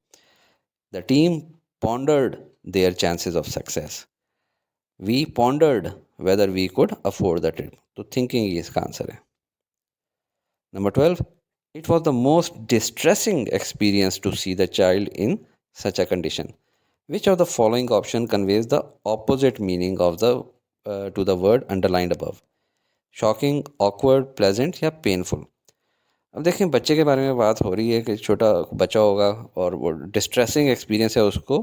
The team pondered their chances of success. We pondered whether we could afford the trip. तो थिंकिंग ही इसका आंसर है। Number 12, it was the most distressing experience to see the child in such a condition. Which of the following option conveys the opposite meaning of the to the word underlined above? Shocking, awkward, pleasant या painful? अब देखें, बच्चे के बारे में बात हो रही है कि छोटा बच्चा होगा और वो डिस्ट्रेसिंग एक्सपीरियंस है उसको,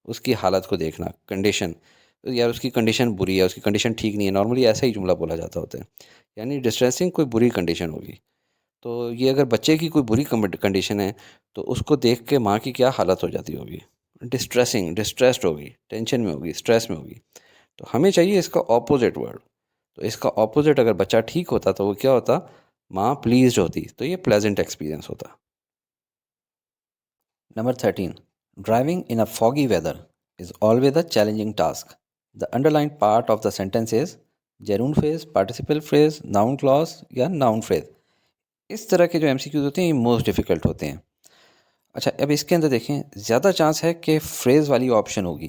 उसकी हालत को देखना, कंडीशन, यार उसकी कंडीशन बुरी है, उसकी कंडीशन ठीक नहीं है। नॉर्मली ऐसा ही जुमला बोला जाता होता है, यानी डिस्ट्रेसिंग कोई बुरी कंडीशन होगी। तो ये अगर बच्चे की कोई बुरी कंडीशन है तो उसको देख के माँ की क्या हालत हो जाती होगी? डिस्ट्रेसिंग, डिस्ट्रेस्ड होगी, टेंशन में होगी, स्ट्रेस में होगी। तो हमें चाहिए इसका ऑपोजिट वर्ड। तो इसका ऑपोजिट अगर बच्चा ठीक होता तो वो क्या होता? माँ प्लीज्ड होती, तो ये प्लेजेंट एक्सपीरियंस होता। Number 13, driving in a foggy weather is always a challenging task. The underline part of the sentence is gerund phrase, participle phrase, noun clause या नाउन फ्रेज। इस तरह के जो एमसीक्यूज होते हैं ये मोस्ट डिफ़िकल्ट होते हैं। अच्छा, अब इसके अंदर देखें, ज़्यादा चांस है कि फ्रेज़ वाली ऑप्शन होगी,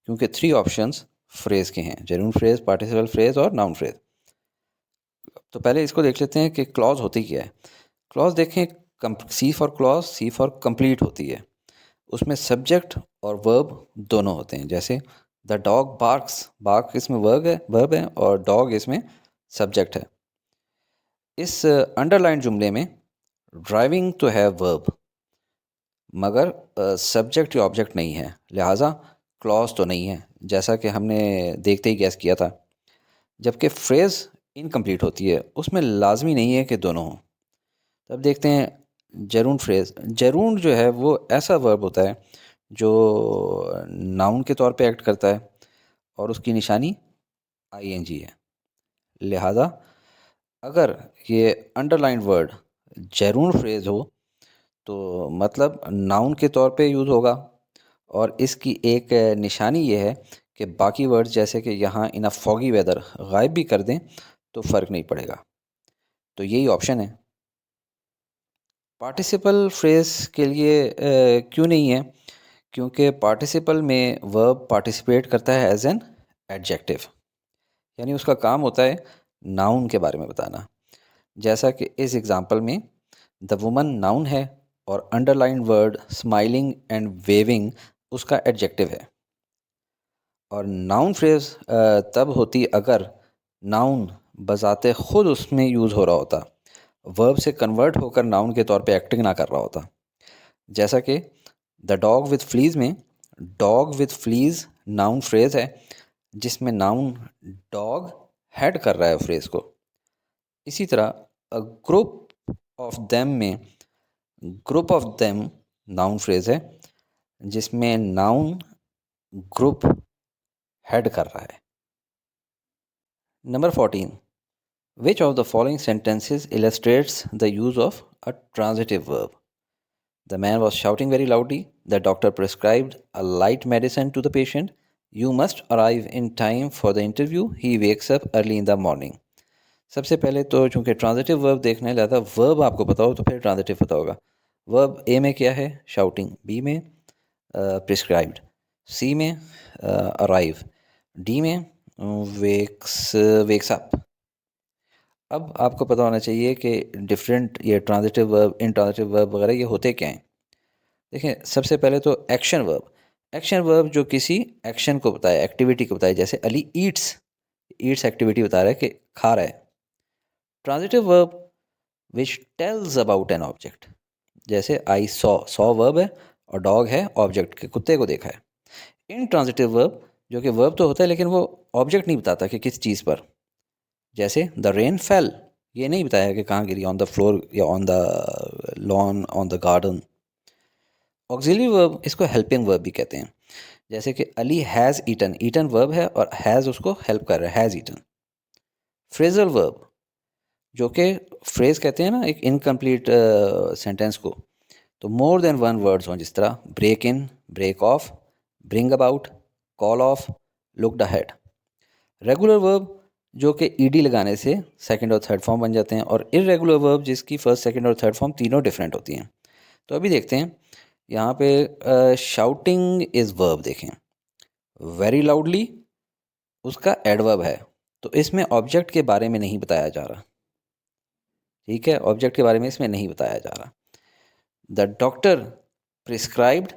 क्योंकि 3 ऑप्शंस फ्रेज़ के हैं, जेन्युइन फ्रेज़, पार्टिसिपल फ्रेज़ और नाउन फ्रेज़। तो पहले इसको देख लेते हैं कि क्लॉज होती क्या है। क्लॉज देखें, C for clause, C for complete होती है। उसमें सब्जेक्ट और वर्ब दोनों होते हैं। जैसे द डॉग बार्क्स, बार्क इसमें वर्ब है और डॉग इसमें सब्जेक्ट है। इस अंडरलाइन जुमले में ड्राइविंग तो है वर्ब, मगर सब्जेक्ट या ऑब्जेक्ट नहीं है, लिहाजा क्लॉज तो नहीं है, जैसा कि हमने देखते ही गैस किया था। जबकि फ्रेज़ इनकम्प्लीट होती है, उसमें लाजमी नहीं है कि दोनों हों। तब देखते हैं जरून फ्रेज़। जरून जो है वो ऐसा वर्ब होता है जो नाउन के तौर पे एक्ट करता है और उसकी निशानी आईएनजी है। लिहाजा अगर ये अंडरलाइन वर्ड जरून फ्रेज़ हो तो मतलब नाउन के तौर पे यूज़ होगा, और इसकी एक निशानी ये है कि बाकी वर्ड्स जैसे कि यहाँ इन अ फॉगी वेदर गायब भी कर दें तो फ़र्क नहीं पड़ेगा। तो यही ऑप्शन है। पार्टिसिपल फ्रेज़ के लिए क्यों नहीं है? क्योंकि पार्टिसिपल में वर्ब पार्टिसिपेट करता है एज एन एडजेक्टिव, यानी उसका काम होता है नाउन के बारे में बताना। जैसा कि इस एग्ज़ाम्पल में द वुमन नाउन है और underline word smiling and waving उसका एडजेक्टिव है। और नाउन फ्रेज़ तब होती अगर नाउन बज़ाते ख़ुद उसमें यूज़ हो रहा होता, वर्ब से कन्वर्ट होकर नाउन के तौर पे एक्टिंग ना कर रहा होता। जैसा कि द डॉग विथ फ्लीज़ में डॉग विथ फ्लीज़ नाउन फ्रेज़ है, जिसमें नाउन डॉग हेड कर रहा है फ्रेज़ को। इसी तरह अ ग्रुप ऑफ देम में group of them noun phrase है, जिसमें नाउन ग्रुप हेड कर रहा है। Number 14, which of the following sentences illustrates the use of a transitive verb? The man was shouting very loudly. The doctor prescribed a light medicine to the patient. You must arrive in time for the interview. He wakes up early in the morning. सबसे पहले तो चूंकि transitive verb देखने लगा, verb आपको पता हो तो फिर ट्रांजिटिव पता होगा। वर्ब ए में क्या है? शाउटिंग, बी में प्रिस्क्राइब्ड, सी में अराइव, डी में वेक्स अप। अब आपको पता होना चाहिए कि डिफरेंट ये ट्रांजिटिव वर्ब, इनट्रांजिटिव वर्ब वगैरह ये होते क्या हैं। देखें, सबसे पहले तो एक्शन वर्ब। एक्शन वर्ब जो किसी एक्शन को बताए, एक्टिविटी को बताए, जैसे अली ईट्स, ईट्स एक्टिविटी बता रहा है कि खा रहा है। Transitive verb which tells about an object, जैसे आई सॉ वर्ब है और डॉग है ऑब्जेक्ट, के कुत्ते को देखा है। इनट्रांजिटिव वर्ब जो कि वर्ब तो होता है लेकिन वो ऑब्जेक्ट नहीं बताता कि किस चीज़ पर, जैसे द रेन फेल, ये नहीं बताया कि कहाँ गिरी, ऑन द फ्लोर या on the lawn, on the garden. Auxiliary verb इसको हेल्पिंग वर्ब भी कहते हैं, जैसे कि Ali has eaten, eaten verb है और हैज़ उसको हेल्प कर रहा है, हैज़ ईटन। फ्रेजल वर्ब जो कि फ्रेज कहते हैं ना एक इनकम्प्लीट सेंटेंस को, तो मोर देन वन वर्ड्स हों, जिस तरह break in, break off, bring about, call off, looked ahead. Regular verb जो कि ईडी लगाने से सेकंड और थर्ड फॉर्म बन जाते हैं, और इरेगुलर वर्ब जिसकी फर्स्ट, सेकंड और थर्ड फॉर्म तीनों डिफरेंट होती हैं। तो अभी देखते हैं यहाँ पे शाउटिंग इज़ वर्ब देखें, वेरी लाउडली उसका एडवर्ब है, तो इसमें ऑब्जेक्ट के बारे में नहीं बताया जा रहा। ठीक है, ऑब्जेक्ट के बारे में इसमें नहीं बताया जा रहा। The doctor prescribed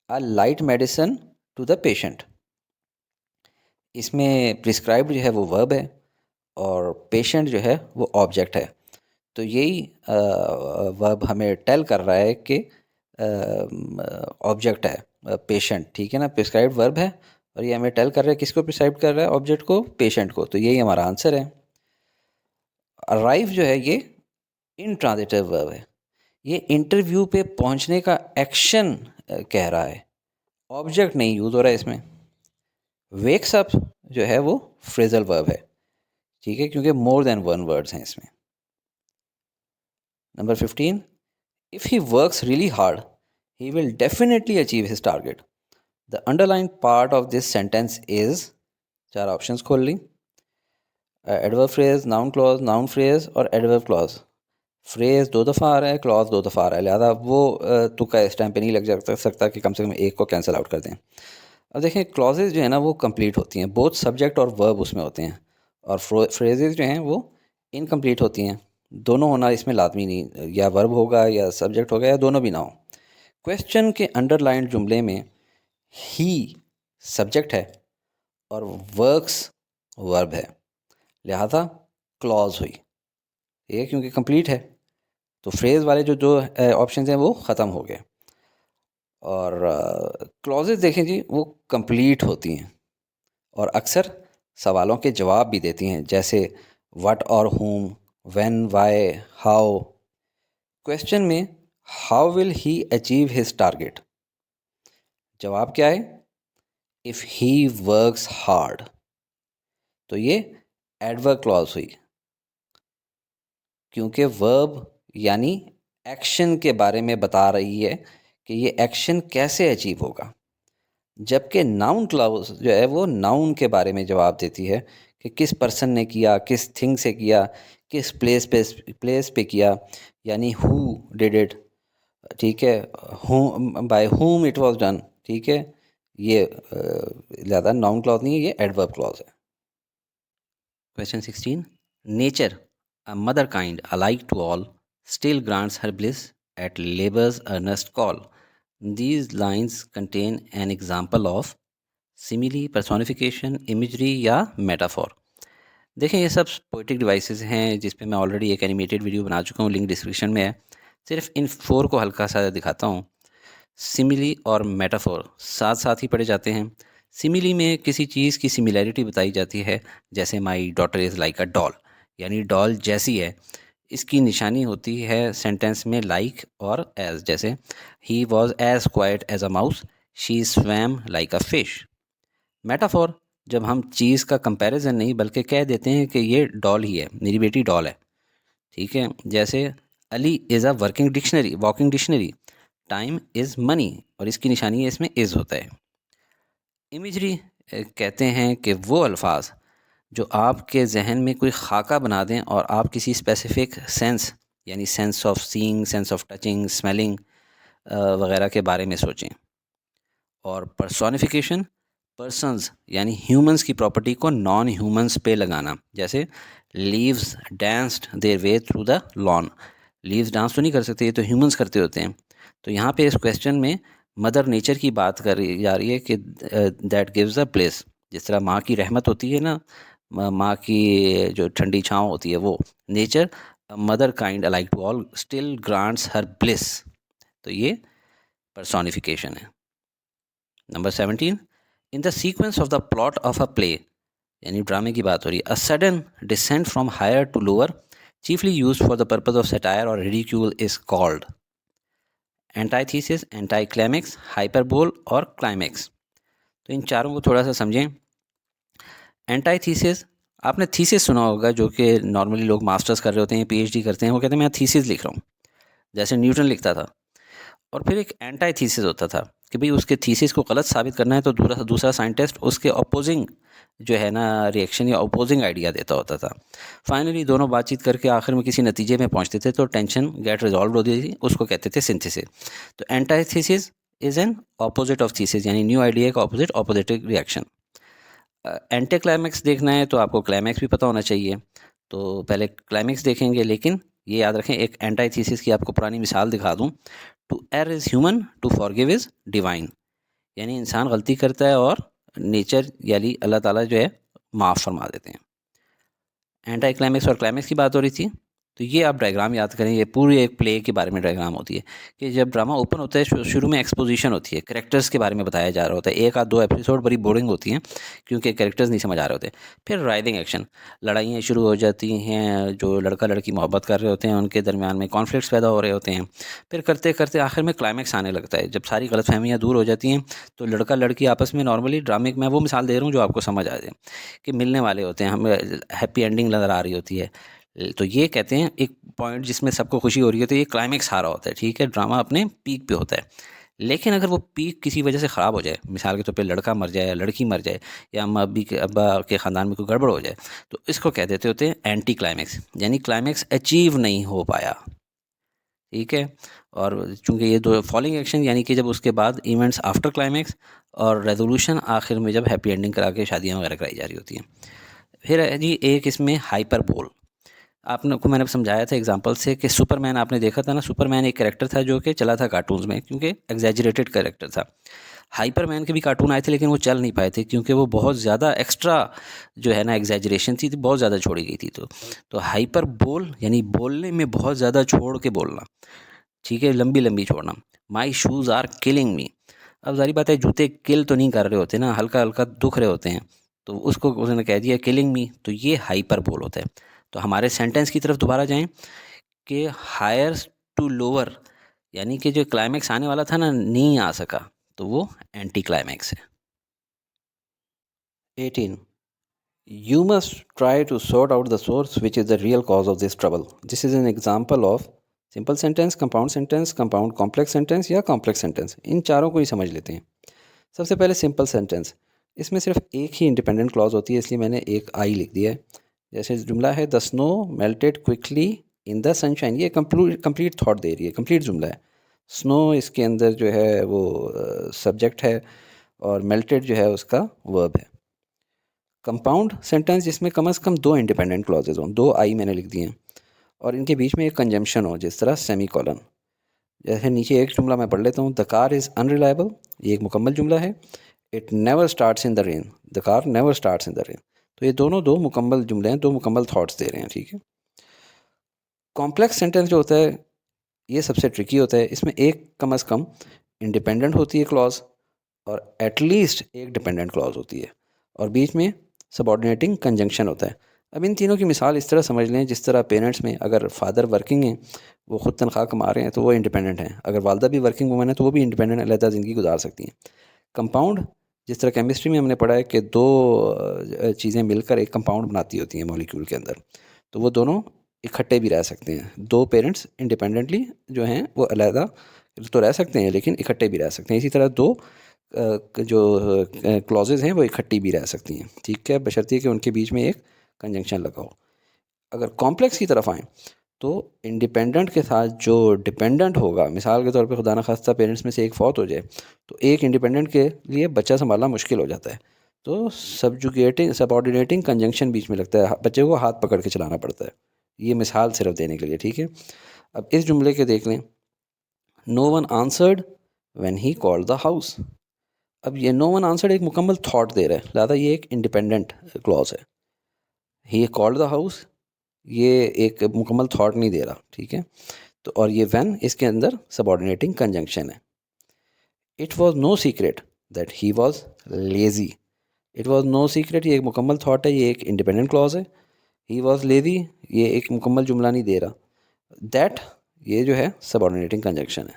a light medicine to the patient, इसमें प्रिस्क्राइब्ड जो है वो वर्ब है और पेशेंट जो है वो ऑब्जेक्ट है। तो यही वर्ब हमें टेल कर रहा है कि ऑब्जेक्ट है पेशेंट। ठीक है ना, प्रिस्क्राइब्ड वर्ब है और ये हमें टेल कर रहा है, किसको प्रिस्क्राइब कर रहा है, ऑब्जेक्ट को, पेशेंट को। तो यही हमारा आंसर है। अराइव जो है ये इंट्रांजिटिव वर्ब है, ये इंटरव्यू पे पहुंचने का एक्शन कह रहा है, ऑब्जेक्ट नहीं यूज़ हो रहा है इसमें। वेक्स अप जो है वो फ्रेजल वर्ब है, ठीक है, क्योंकि मोर देन वन वर्ड्स हैं इसमें। Number 15, if he works really hard he will definitely achieve his target. The underline part of this sentence is, चार ऑप्शंस खोल ली, एडवर्ब फ्रेज, नाउन फ्रेज और एडवर्ब क्लॉज। फ्रेज दो दफ़ा आ रहा है, क्लॉज दो दफ़ा आ रहा है, लिहाजा वो तुक्का इस टाइम पे नहीं लग सकता कि कम से कम एक को कैंसिल आउट कर दें। अब देखें, क्लॉजेज जो है ना वो कंप्लीट होती हैं, बोथ सब्जेक्ट और वर्ब उसमें होते हैं, और फ्रेजेज जो हैं वो इनकम्प्लीट होती हैं। दोनों होना इसमें लाजमी नहीं, या वर्ब होगा या सब्जेक्ट होगा या दोनों भी ना हो। क्वेश्चन के अंडरलाइन जुमले में ही सब्जेक्ट है और वर्क्स वर्ब है, लिहाजा क्लॉज हुई, ठीक है, क्योंकि कंप्लीट है। तो फ्रेज वाले जो जो ऑप्शन हैं वो ख़त्म हो गए। और क्लॉजेज देखें जी, वो कंप्लीट होती हैं और अक्सर सवालों के जवाब भी देती हैं, जैसे व्हाट और whom, when, why, how. Question में how will he achieve his target, जवाब क्या है, इफ़ ही वर्क्स हार्ड। तो ये एडवर्ब क्लॉज हुई, क्योंकि वर्ब यानी एक्शन के बारे में बता रही है कि ये एक्शन कैसे अचीव होगा, जबकि नाउन क्लॉज जो है वो नाउन के बारे में जवाब देती है कि किस पर्सन ने किया, किस थिंग से किया, किस प्लेस पे किया, यानी हु डिड इट, ठीक है, who by whom it was done, ठीक है। ये ज़्यादा नाउन क्लॉज नहीं है, ये एडवर्ब क्लॉज है। Question 16, nature a mother kind alike to all still grants her bliss at labor's earnest call. These lines contain an example of simile, personification, imagery या metaphor. देखें, ये सब पोइटिक डिवाइसेस हैं जिस पे मैं ऑलरेडी एक एनिमेटेड वीडियो बना चुका हूँ, लिंक डिस्क्रिप्शन में है। सिर्फ इन 4 को हल्का सा दिखाता हूँ। सिमिली और मेटाफोर साथ साथ ही पढ़े जाते हैं। सिमिली में किसी चीज़ की सिमिलैरिटी बताई जाती है, जैसे my daughter is like a doll, यानी डॉल जैसी है। इसकी निशानी होती है सेंटेंस में लाइक और एज, जैसे he was as quiet as a mouse, she swam like a fish. Metaphor जब हम चीज़ का कंपैरिजन नहीं बल्कि कह देते हैं कि ये डॉल ही है, मेरी बेटी डॉल है, ठीक है, जैसे Ali is a walking dictionary, time is money, और इसकी निशानी है इसमें इज़ होता है। इमेजरी कहते हैं कि वो अल्फाज जो आपके जहन में कोई खाका बना दें और आप किसी स्पेसिफिक सेंस, यानी sense of seeing, sense of touching, smelling वगैरह के बारे में सोचें। और पर्सोनिफिकेशन, पर्सन्स यानी ह्यूमंस की प्रॉपर्टी को नॉन ह्यूमंस पे लगाना, जैसे leaves danced their way through the lawn, leaves dance तो नहीं कर सकते, ये तो ह्यूमंस करते होते हैं। तो यहाँ पे इस क्वेश्चन में मदर नेचर की बात करी जा रही है कि दैट गिव्स अ प्लेस, जिस तरह माँ की रहमत होती है ना, माँ की जो ठंडी छाँव होती है, वो nature mother kind alike to all still grants her bliss, तो ये पर्सोनिफिकेशन है। Number 17, in the sequence of the plot of a play, यानी ड्रामे की बात हो रही है, a sudden descent from higher to lower chiefly use for the purpose of satire और ridicule is called antithesis, anticlimax, hyperbole और climax. तो इन चारों को थोड़ा सा समझें। एंटाइथीसिस, आपने थीसिस सुना होगा, जो कि नॉर्मली लोग मास्टर्स कर रहे होते हैं, पीएचडी करते हैं, वो कहते हैं मैं थीसिस लिख रहा हूँ, जैसे न्यूटन लिखता था। और फिर एक एंटाइथीसिस होता था कि भाई उसके थीसिस को गलत साबित करना है तो दूसरा साइंटिस्ट उसके अपोजिंग जो है ना रिएक्शन या अपोजिंग आइडिया देता होता था। फाइनली दोनों बातचीत करके आखिर में किसी नतीजे में पहुंचते थे तो टेंशन गेट रिजॉल्व होती थी, उसको कहते थे सिंथेसिस। तो antithesis is an opposite of thesis, यानी न्यू आइडिया का opposite oppositive reaction. Anticlimax देखना है तो आपको क्लाइमैक्स भी पता होना चाहिए, तो पहले क्लाइमैक्स देखेंगे। लेकिन ये याद रखें, एक एंटाइथेसिस की आपको पुरानी मिसाल दिखा दूं। To err is human, to forgive is divine, यानी इंसान गलती करता है और नेचर यानी अल्लाह ताला जो है माफ़ फरमा देते हैं। एंटी क्लाइमैक्स और क्लाइमैक्स की बात हो रही थी, तो ये आप डायग्राम याद करें, ये पूरी एक प्ले के बारे में डायग्राम होती है कि जब ड्रामा ओपन होता है शुरू में एक्सपोजिशन होती है, कैरेक्टर्स के बारे में बताया जा रहा होता है। एक आध दो एपिसोड बड़ी बोरिंग होती हैं क्योंकि कैरेक्टर्स नहीं समझ आ रहे होते। फिर राइजिंग एक्शन, लड़ाइयाँ शुरू हो जाती हैं, जो लड़का लड़की मोहब्बत कर रहे होते हैं उनके दरमियान में कॉन्फ्लिक्ट्स पैदा हो रहे होते हैं। फिर करते करते आखिर में क्लाइमैक्स आने लगता है, जब सारी गलतफहमियाँ दूर हो जाती हैं तो लड़का लड़की आपस में नॉर्मली ड्रामे मैं वो मिसाल दे रहा हूँ जो आपको समझ आ जाए कि मिलने वाले होते हैं, हमें हैप्पी एंडिंग नज़र आ रही होती है। तो ये कहते हैं एक पॉइंट जिसमें सबको खुशी हो रही है, तो ये क्लाइमैक्स आ रहा होता है, ठीक है, ड्रामा अपने पीक पे होता है। लेकिन अगर वो पीक किसी वजह से ख़राब हो जाए, मिसाल के तौर पे लड़का मर जाए या लड़की मर जाए या अब्बा के ख़ानदान में कोई गड़बड़ हो जाए, तो इसको कह देते होते हैं एंटी क्लाइमैक्स, यानी क्लाइमैक्स अचीव नहीं हो पाया, ठीक है। और चूंकि ये दो फॉलोइंग एक्शन यानी कि जब उसके बाद इवेंट्स आफ्टर क्लाइमैक्स और रेजोल्यूशन आखिर में जब हैप्पी एंडिंग करा के शादियाँ वगैरह कराई जा रही होती हैं। फिर है जी एक इसमें हाइपरबोल। आपने को मैंने समझाया था एग्जांपल से कि सुपरमैन आपने देखा था ना, सुपरमैन एक कैरेक्टर था जो कि चला था कार्टून्स में क्योंकि एग्जैजरेटेड कैरेक्टर था। हाइपरमैन के भी कार्टून आए थे लेकिन वो चल नहीं पाए थे क्योंकि वो बहुत ज़्यादा एक्स्ट्रा जो है ना एग्जैजरेशन थी, तो बहुत ज़्यादा छोड़ी गई थी। तो हाइपर बोल यानी बोलने में बहुत ज़्यादा छोड़ के बोलना, ठीक है, लंबी लंबी छोड़ना। My shoes are killing me, अब जारी बात है जूते किल तो नहीं कर रहे होते ना, हल्का हल्का दुख रहे होते हैं, तो उसको उसने कह दिया किलिंग मी, तो ये हाइपर बोल होता है। तो हमारे सेंटेंस की तरफ दोबारा जाएं कि हायर टू लोअर, यानी कि जो क्लाइमैक्स आने वाला था ना नहीं आ सका, तो वो एंटी क्लाइमैक्स है। 18. You must try to sort out the source which is the real cause of this trouble. This is an example of simple sentence, compound complex sentence या कॉम्प्लेक्स सेंटेंस। इन चारों को ही समझ लेते हैं। सबसे पहले सिंपल सेंटेंस, इसमें सिर्फ एक ही इंडिपेंडेंट क्लॉज होती है, इसलिए मैंने एक आई लिख दिया है। जैसे जुमला है the snow melted quickly in the sunshine, ये कंप्लीट थॉट दे रही है, कंप्लीट जुमला है। स्नो इसके अंदर जो है वो सब्जेक्ट है और मेल्टेड जो है उसका वर्ब है। कंपाउंड सेंटेंस जिसमें कम से कम दो इंडिपेंडेंट क्लॉजेज हों, दो आई मैंने लिख दिए हैं, और इनके बीच में एक कंजम्पशन हो, जिस तरह सेमी कॉलन। जैसे नीचे एक जुमला मैं पढ़ लेता हूँ, द कार इज़ अनरिलायबल, ये एक मुकम्मल जुमला है। It never starts in the rain, the car never starts in the rain, तो ये दोनों दो मुकम्मल जुमले हैं, दो मुकम्मल थॉट्स दे रहे हैं, ठीक है। कॉम्प्लेक्स सेंटेंस जो होता है ये सबसे ट्रिकी होता है, इसमें एक कम से कम इंडिपेंडेंट होती है क्लॉज और एटलीस्ट एक डिपेंडेंट क्लॉज होती है, और बीच में सबऑर्डिनेटिंग कंजंक्शन होता है। अब इन तीनों की मिसाल इस तरह समझ लें, जिस तरह पेरेंट्स में अगर फादर वर्किंग हैं, वो ख़ुद तनख्वाह कमा रहे हैं तो वो इंडिपेंडेंट हैं, अगर वालदा भी वर्किंग वूमन है तो वो भी इंडिपेंडेंट अलहदा ज़िंदगी गुजार सकती हैं। कंपाउंड, जिस तरह केमिस्ट्री में हमने पढ़ा है कि दो चीज़ें मिलकर एक कंपाउंड बनाती होती हैं मॉलिक्यूल के अंदर, तो वो दोनों इकट्ठे भी रह सकते हैं। दो पेरेंट्स इंडिपेंडेंटली जो हैं वो अलहदा तो रह सकते हैं लेकिन इकट्ठे भी रह सकते हैं। इसी तरह दो जो क्लॉजेज़ हैं वो इकट्ठी भी रह सकती हैं, ठीक है, बशर्ते कि उनके बीच में एक कंजंक्शन लगा हो। अगर कॉम्प्लेक्स की तरफ आएँ तो इंडिपेंडेंट के साथ जो डिपेंडेंट होगा, मिसाल के तौर पे खुदा न खास्ता पेरेंट्स में से एक फौत हो जाए तो एक इंडिपेंडेंट के लिए बच्चा संभालना मुश्किल हो जाता है, तो सबऑर्डिनेटिंग कंजंक्शन बीच में लगता है, बच्चे को हाथ पकड़ के चलाना पड़ता है। ये मिसाल सिर्फ देने के लिए, ठीक है। अब इस जुमले के देख लें, no one answered when he called the house. अब ये नो वन आंसर्ड एक मुकम्मल थॉट दे रहा है, लिहाजा ये एक इंडिपेंडेंट क्लॉज है। ही कॉल्ड द हाउस ये एक मुकम्मल थॉट नहीं दे रहा, ठीक है। तो और ये व्हेन इसके अंदर सबऑर्डिनेटिंग कंजंक्शन है। It was no secret that he was lazy, it was no secret ये एक मुकम्मल थॉट है, ये एक इंडिपेंडेंट क्लॉज है। ही वॉज लेज़ी ये एक मुकम्मल जुमला नहीं दे रहा। दैट ये जो है सबऑर्डिनेटिंग कंजंक्शन है।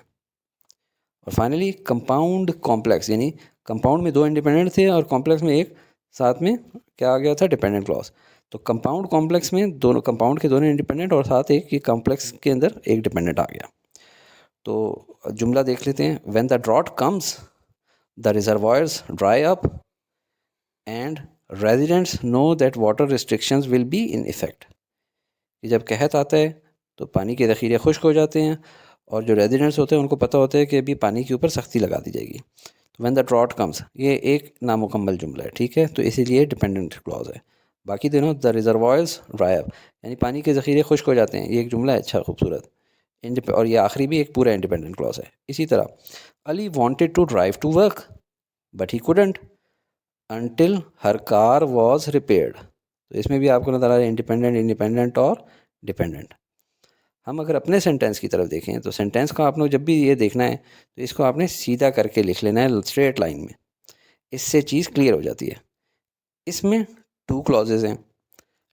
और फाइनली कंपाउंड कॉम्प्लेक्स, यानी कंपाउंड में दो इंडिपेंडेंट थे और कॉम्प्लेक्स में एक साथ में क्या आ गया था, डिपेंडेंट क्लॉज। तो कंपाउंड कॉम्प्लेक्स में दोनों कंपाउंड के दोनों इंडिपेंडेंट और साथ एक ये कॉम्प्लेक्स के अंदर एक डिपेंडेंट आ गया। तो जुमला देख लेते हैं, when the drought comes the reservoirs dry up and residents know that water restrictions will be in effect. कि जब कहत आता है तो पानी के ज़ख़ीरे खुश्क हो जाते हैं और जो रेजिडेंट्स होते हैं उनको पता होता है कि अभी पानी के ऊपर सख्ती लगा दी जाएगी। तो व्हेन द ड्रॉट कम्स, ये एक नामुकम्मल जुमला है, ठीक है, तो इसीलिए डिपेंडेंट क्लॉज है। बाकी दोनों द रिजर्वायर्स ड्राई अप यानी पानी के ज़ख़ीरे खुश्क हो जाते हैं, ये एक जुमला है अच्छा खूबसूरत। और ये आखिरी भी एक पूरा इंडिपेंडेंट क्लॉज है। इसी तरह Ali wanted to drive to work but he couldn't until her car was repaired. तो इसमें भी आपको नजर आ रहा है इंडिपेंडेंट, इंडिपेंडेंट और डिपेंडेंट। हम अगर अपने सेंटेंस की तरफ देखें तो सेंटेंस का आपने जब भी ये देखना है तो इसको आपने सीधा करके लिख लेना है स्ट्रेट लाइन में, इससे चीज़ क्लियर हो जाती है। इसमें 2 क्लॉजेज हैं,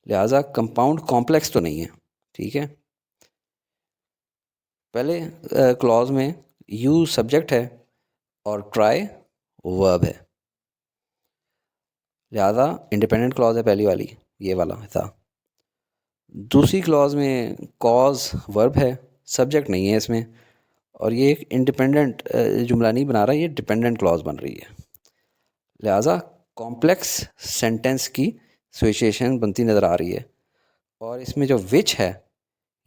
लिहाजा कंपाउंड कॉम्प्लेक्स तो नहीं है, ठीक है। पहले क्लॉज में यू सब्जेक्ट है और ट्राई वर्ब है, लिहाजा इंडिपेंडेंट क्लॉज है पहली वाली, ये वाला था। दूसरी क्लॉज में कॉज वर्ब है, सब्जेक्ट नहीं है इसमें, और ये एक इंडिपेंडेंट जुमला नहीं बना रहा, ये डिपेंडेंट क्लॉज बन रही है। लिहाजा कॉम्प्लेक्स सेंटेंस की सिचुएशन बनती नज़र आ रही है। और इसमें जो विच है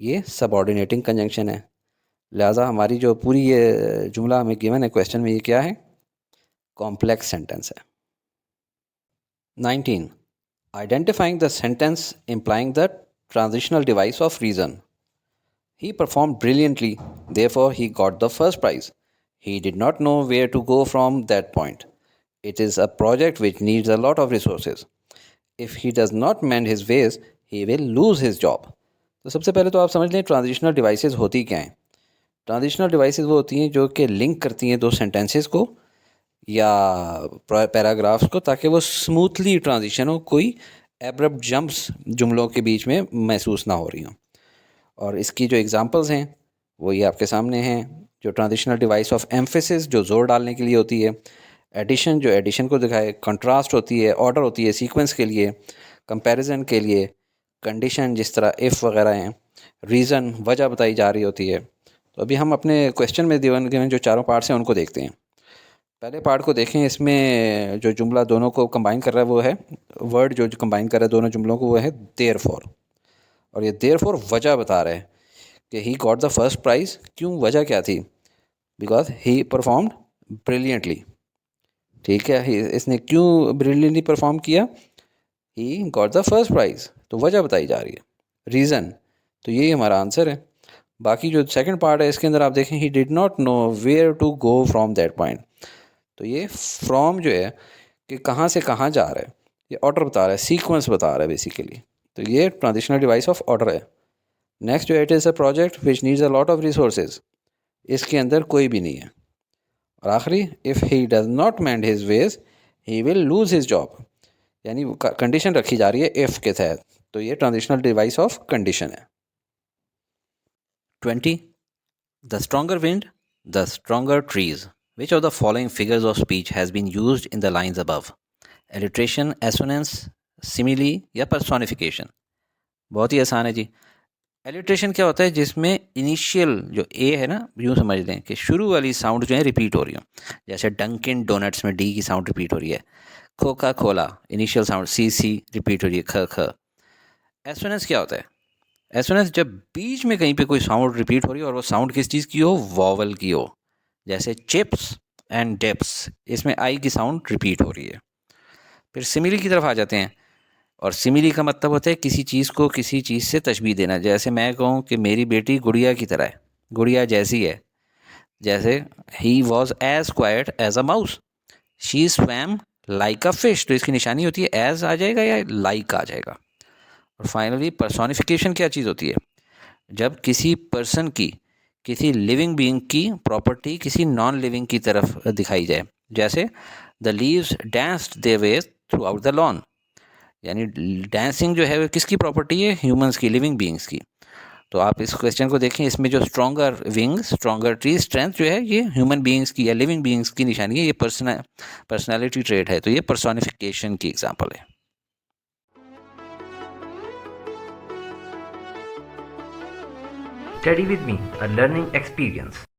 ये सबऑर्डिनेटिंग कंजंक्शन है, लिहाजा हमारी जो पूरी ये जुमला हमें गिवन है क्वेश्चन में, ये क्या है, कॉम्प्लेक्स सेंटेंस है। 19. Identifying the sentence implying the transitional device of reason. He performed brilliantly, therefore he got the first prize. He did not know where to go from that point. It is a project which needs a lot of resources. If he does not mend his ways, he will lose his job. तो सबसे पहले तो आप समझ लें transitional devices होती क्या हैं। ट्रांजिशनल डिवाइसेस वो होती हैं जो कि लिंक करती हैं दो सेंटेंसेस को या पैराग्राफ्स को, ताकि वो स्मूथली ट्रांजिशन हो, कोई एब्रप्ट जंप्स जुमलों के बीच में महसूस ना हो रही हों। और इसकी जो एग्जांपल्स हैं वो ये आपके सामने हैं। जो ट्रांजिशनल डिवाइस ऑफ एम्फेसिस जो ज़ोर डालने के लिए होती है, एडिशन जो एडिशन को दिखाए, कंट्रास्ट होती है, ऑर्डर होती है सीक्वेंस के लिए, कंपैरिजन के लिए, कंडीशन जिस तरह इफ़ वगैरह हैं, रीज़न वजह बताई जा रही होती है। तो अभी हम अपने क्वेश्चन में गिवन जो चारों पार्ट्स हैं उनको देखते हैं। पहले पार्ट को देखें, इसमें जो जुमला दोनों को कंबाइन कर रहा है वो है, वर्ड जो कंबाइन कर रहा है दोनों जुमलों को वो है देयरफॉर। और ये देयरफॉर वजह बता रहा है कि he got the first prize. क्यों, वजह क्या थी, बिकॉज ही परफॉर्म्ड ब्रिलियंटली, ठीक है। इसने क्यों ब्रिलियंटली परफॉर्म किया, he got the first prize, तो वजह बताई जा रही है, रीज़न। तो यही हमारा आंसर है। बाकी जो सेकंड पार्ट है इसके अंदर आप देखें, he did not know where to go from that point. तो ये फ्रॉम जो है कि कहाँ से कहाँ जा रहा है, ये ऑर्डर बता रहा है, सीक्वेंस बता रहा है बेसिकली। तो ये ट्रांजिशनल डिवाइस ऑफ ऑर्डर है। नेक्स्ट जो it is a project which needs a lot of resources, इसके अंदर कोई भी नहीं है। और आखिरी, if he does not mend his veg he will lose his job, यानी कंडीशन रखी जा रही है इफ़ के तहत, तो ये ट्रांजिशनल डिवाइस ऑफ कंडीशन है। 20. The stronger wind, the stronger trees. Which of the following figures of speech has been used in the lines above? Alliteration, assonance, simile या personification? बहुत ही आसान है जी। एलिट्रेशन क्या होता है, जिसमें इनिशियल जो ए है ना, यूँ समझ लें कि शुरू वाली साउंड जो है रिपीट हो रही हो, जैसे डंकिन डोनट्स में डी की साउंड रिपीट हो रही है, कोका कोला इनिशियल साउंड सी रिपीट हो रही है, ख ख। एसोनेंस क्या होता है, एसोनेंस जब बीच में कहीं पे कोई साउंड रिपीट हो रही है और वो साउंड किस चीज़ की हो, वॉवल की हो, जैसे चिप्स एंड डिप्स, इसमें आई की साउंड रिपीट हो रही है। फिर सिमिली की तरफ आ जाते हैं, और सिमिली का मतलब होता है किसी चीज़ को किसी चीज़ से तशबीह देना। जैसे मैं कहूँ कि मेरी बेटी गुड़िया की तरह है, गुड़िया जैसी है, जैसे he was as quiet as a mouse, she swam like a fish, तो इसकी निशानी होती है एज आ जाएगा या लाइक आ जाएगा। और फाइनली पर्सोनिफिकेशन क्या चीज़ होती है, जब किसी पर्सन की, किसी लिविंग बीइंग की प्रॉपर्टी किसी नॉन लिविंग की तरफ दिखाई जाए, जैसे the leaves danced their way through out the lawn, यानी डांसिंग जो है वो किसकी प्रॉपर्टी है, ह्यूमंस की, लिविंग बीइंग्स की। तो आप इस क्वेश्चन को देखें, इसमें जो stronger wings, stronger tree, strength जो है ये ह्यूमन बीइंग्स की या लिविंग बीइंग्स की निशानी है, ये पर्सनैलिटी ट्रेट है, तो ये पर्सोनिफिकेशन की एग्जाम्पल है। Study with me, a learning experience.